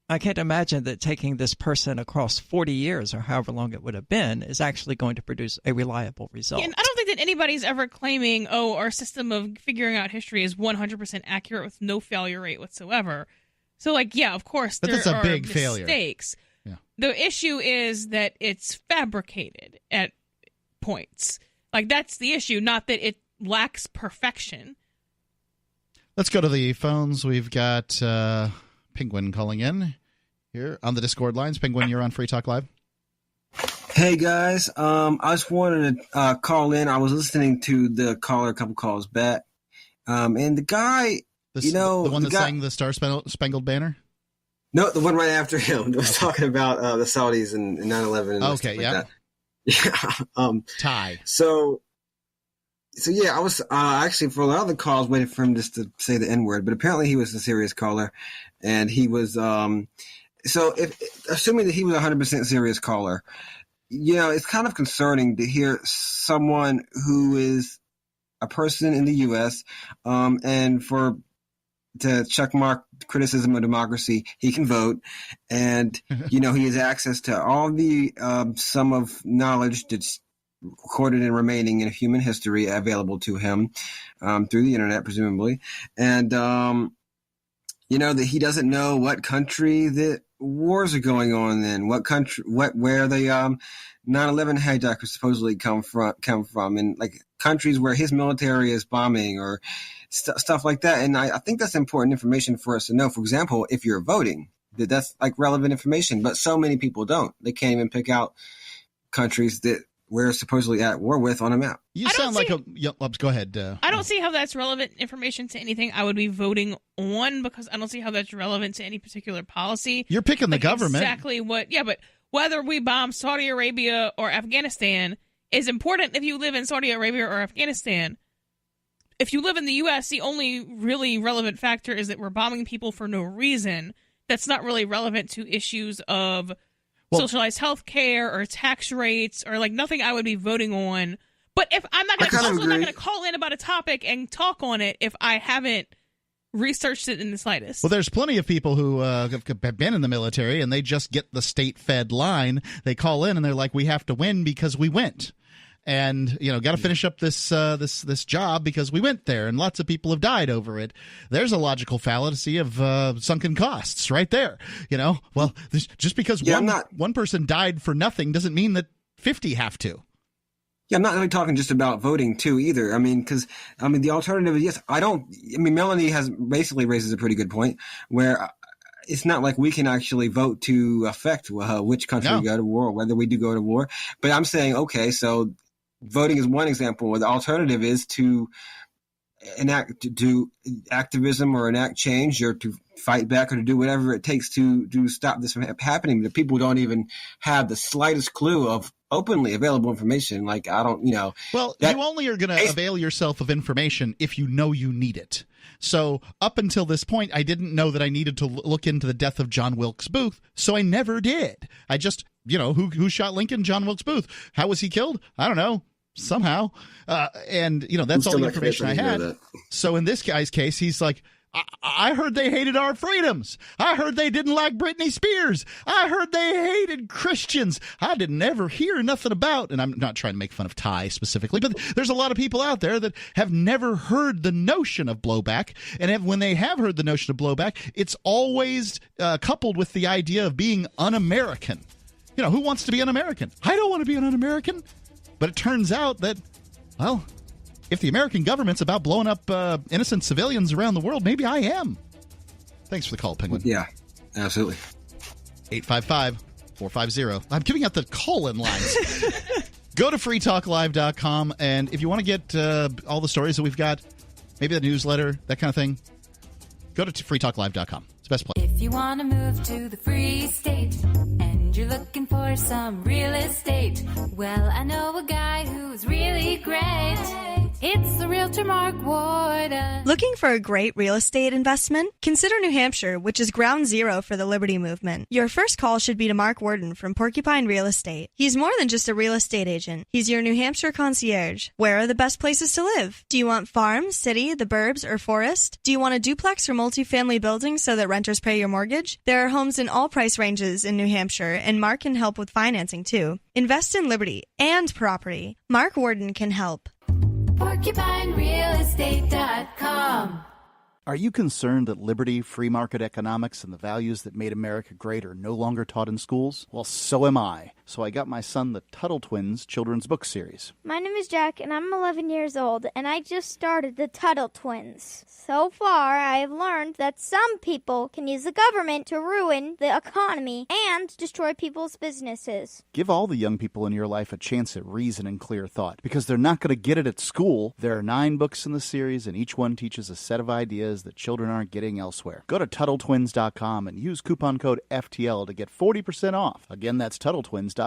I can't imagine that taking this person across 40 years or however long it would have been is actually going to produce a reliable result. And I don't think that anybody's ever claiming, our system of figuring out history is 100% accurate with no failure rate whatsoever. So, of course, there are big mistakes. Yeah. The issue is that it's fabricated at points. That's the issue, not that it lacks perfection. Let's go to the phones. We've got Penguin calling in here on the Discord lines. Penguin, you're on Free Talk Live. Hey, guys. I just wanted to call in. I was listening to the caller a couple calls back. And the guy, the one that sang the Star Spangled Banner? No, the one right after him. Was talking about the Saudis and 9/11. Okay, yeah. Like yeah. Ty. So yeah, I was actually for a lot of the calls waiting for him just to say the N-word, but apparently he was a serious caller, and he was so assuming that he was a 100% serious caller, it's kind of concerning to hear someone who is a person in the U.S. And to checkmark criticism of democracy, he can vote, and he has access to all the sum of knowledge that's recorded and remaining in human history available to him through the internet, presumably, and that he doesn't know what country the wars are going on in, where the 9/11 hijackers supposedly come from, and countries where his military is bombing or stuff like that. And I think that's important information for us to know. For example, if you're voting, that's relevant information, but so many people don't. They can't even pick out countries that we're supposedly at war with on a map. You sound like go ahead. I don't see how that's relevant information to anything I would be voting on, because I don't see how that's relevant to any particular policy. You're picking the government. Exactly what. Yeah, but whether we bomb Saudi Arabia or Afghanistan is important if you live in Saudi Arabia or Afghanistan. If you live in the U.S., the only really relevant factor is that we're bombing people for no reason. That's not really relevant to issues of socialized health care or tax rates or like nothing I would be voting on. But if I'm not going to call in about a topic and talk on it if I haven't researched it in the slightest. Well, there's plenty of people who have been in the military and they just get the state-fed line. They call in and they're like, we have to win because we went. And, got to finish up this job because we went there, and lots of people have died over it. There's a logical fallacy of sunken costs right there. Well, just because one person died for nothing doesn't mean that 50 have to. Yeah, I'm not really talking just about voting too either. The alternative is yes. Melanie basically raises a pretty good point where it's not like we can actually vote to affect which country we go to war or whether we do go to war. But I'm saying, okay, so voting is one example where the alternative is to do activism or enact change or to fight back or to do whatever it takes to stop this from happening. The people don't even have the slightest clue of openly available information. Like, I don't, Well, you only are going to avail yourself of information if you know you need it. So up until this point, I didn't know that I needed to look into the death of John Wilkes Booth, so I never did. I just, who shot Lincoln? John Wilkes Booth. How was he killed? I don't know. Somehow. That's all the information I had. So in this guy's case, he's like, I heard they hated our freedoms. I heard they didn't like Britney Spears. I heard they hated Christians. I didn't ever hear nothing about, and I'm not trying to make fun of Ty specifically, but there's a lot of people out there that have never heard the notion of blowback. And when they have heard the notion of blowback, it's always coupled with the idea of being un-American. Who wants to be un-American? I don't want to be an un-American. But it turns out that, well, if the American government's about blowing up innocent civilians around the world, maybe I am. Thanks for the call, Penguin. Yeah, absolutely. 855-450. I'm giving out the call-in lines. Go to freetalklive.com, and if you want to get all the stories that we've got, maybe the newsletter, that kind of thing, go to freetalklive.com. It's the best place. If you want to move to the free state and you're looking for some real estate, well, I know a guy who's really great. It's the realtor Mark Warden. Looking for a great real estate investment? Consider New Hampshire, which is ground zero for the Liberty Movement. Your first call should be to Mark Warden from Porcupine Real Estate. He's more than just a real estate agent. He's your New Hampshire concierge. Where are the best places to live? Do you want farm, city, the burbs, or forest? Do you want a duplex or multifamily building so that renters pay your mortgage? There are homes in all price ranges in New Hampshire, and Mark can help with financing too. Invest in liberty and property. Mark Warden can help. PorcupineRealEstate.com. Are you concerned that liberty, free market economics, and the values that made America great are no longer taught in schools? Well, so am I. So I got my son the Tuttle Twins children's book series. My name is Jack, and I'm 11 years old, and I just started the Tuttle Twins. So far, I have learned that some people can use the government to ruin the economy and destroy people's businesses. Give all the young people in your life a chance at reason and clear thought, because they're not going to get it at school. There are 9 books in the series, and each one teaches a set of ideas that children aren't getting elsewhere. Go to TuttleTwins.com and use coupon code FTL to get 40% off. Again, that's TuttleTwins.com.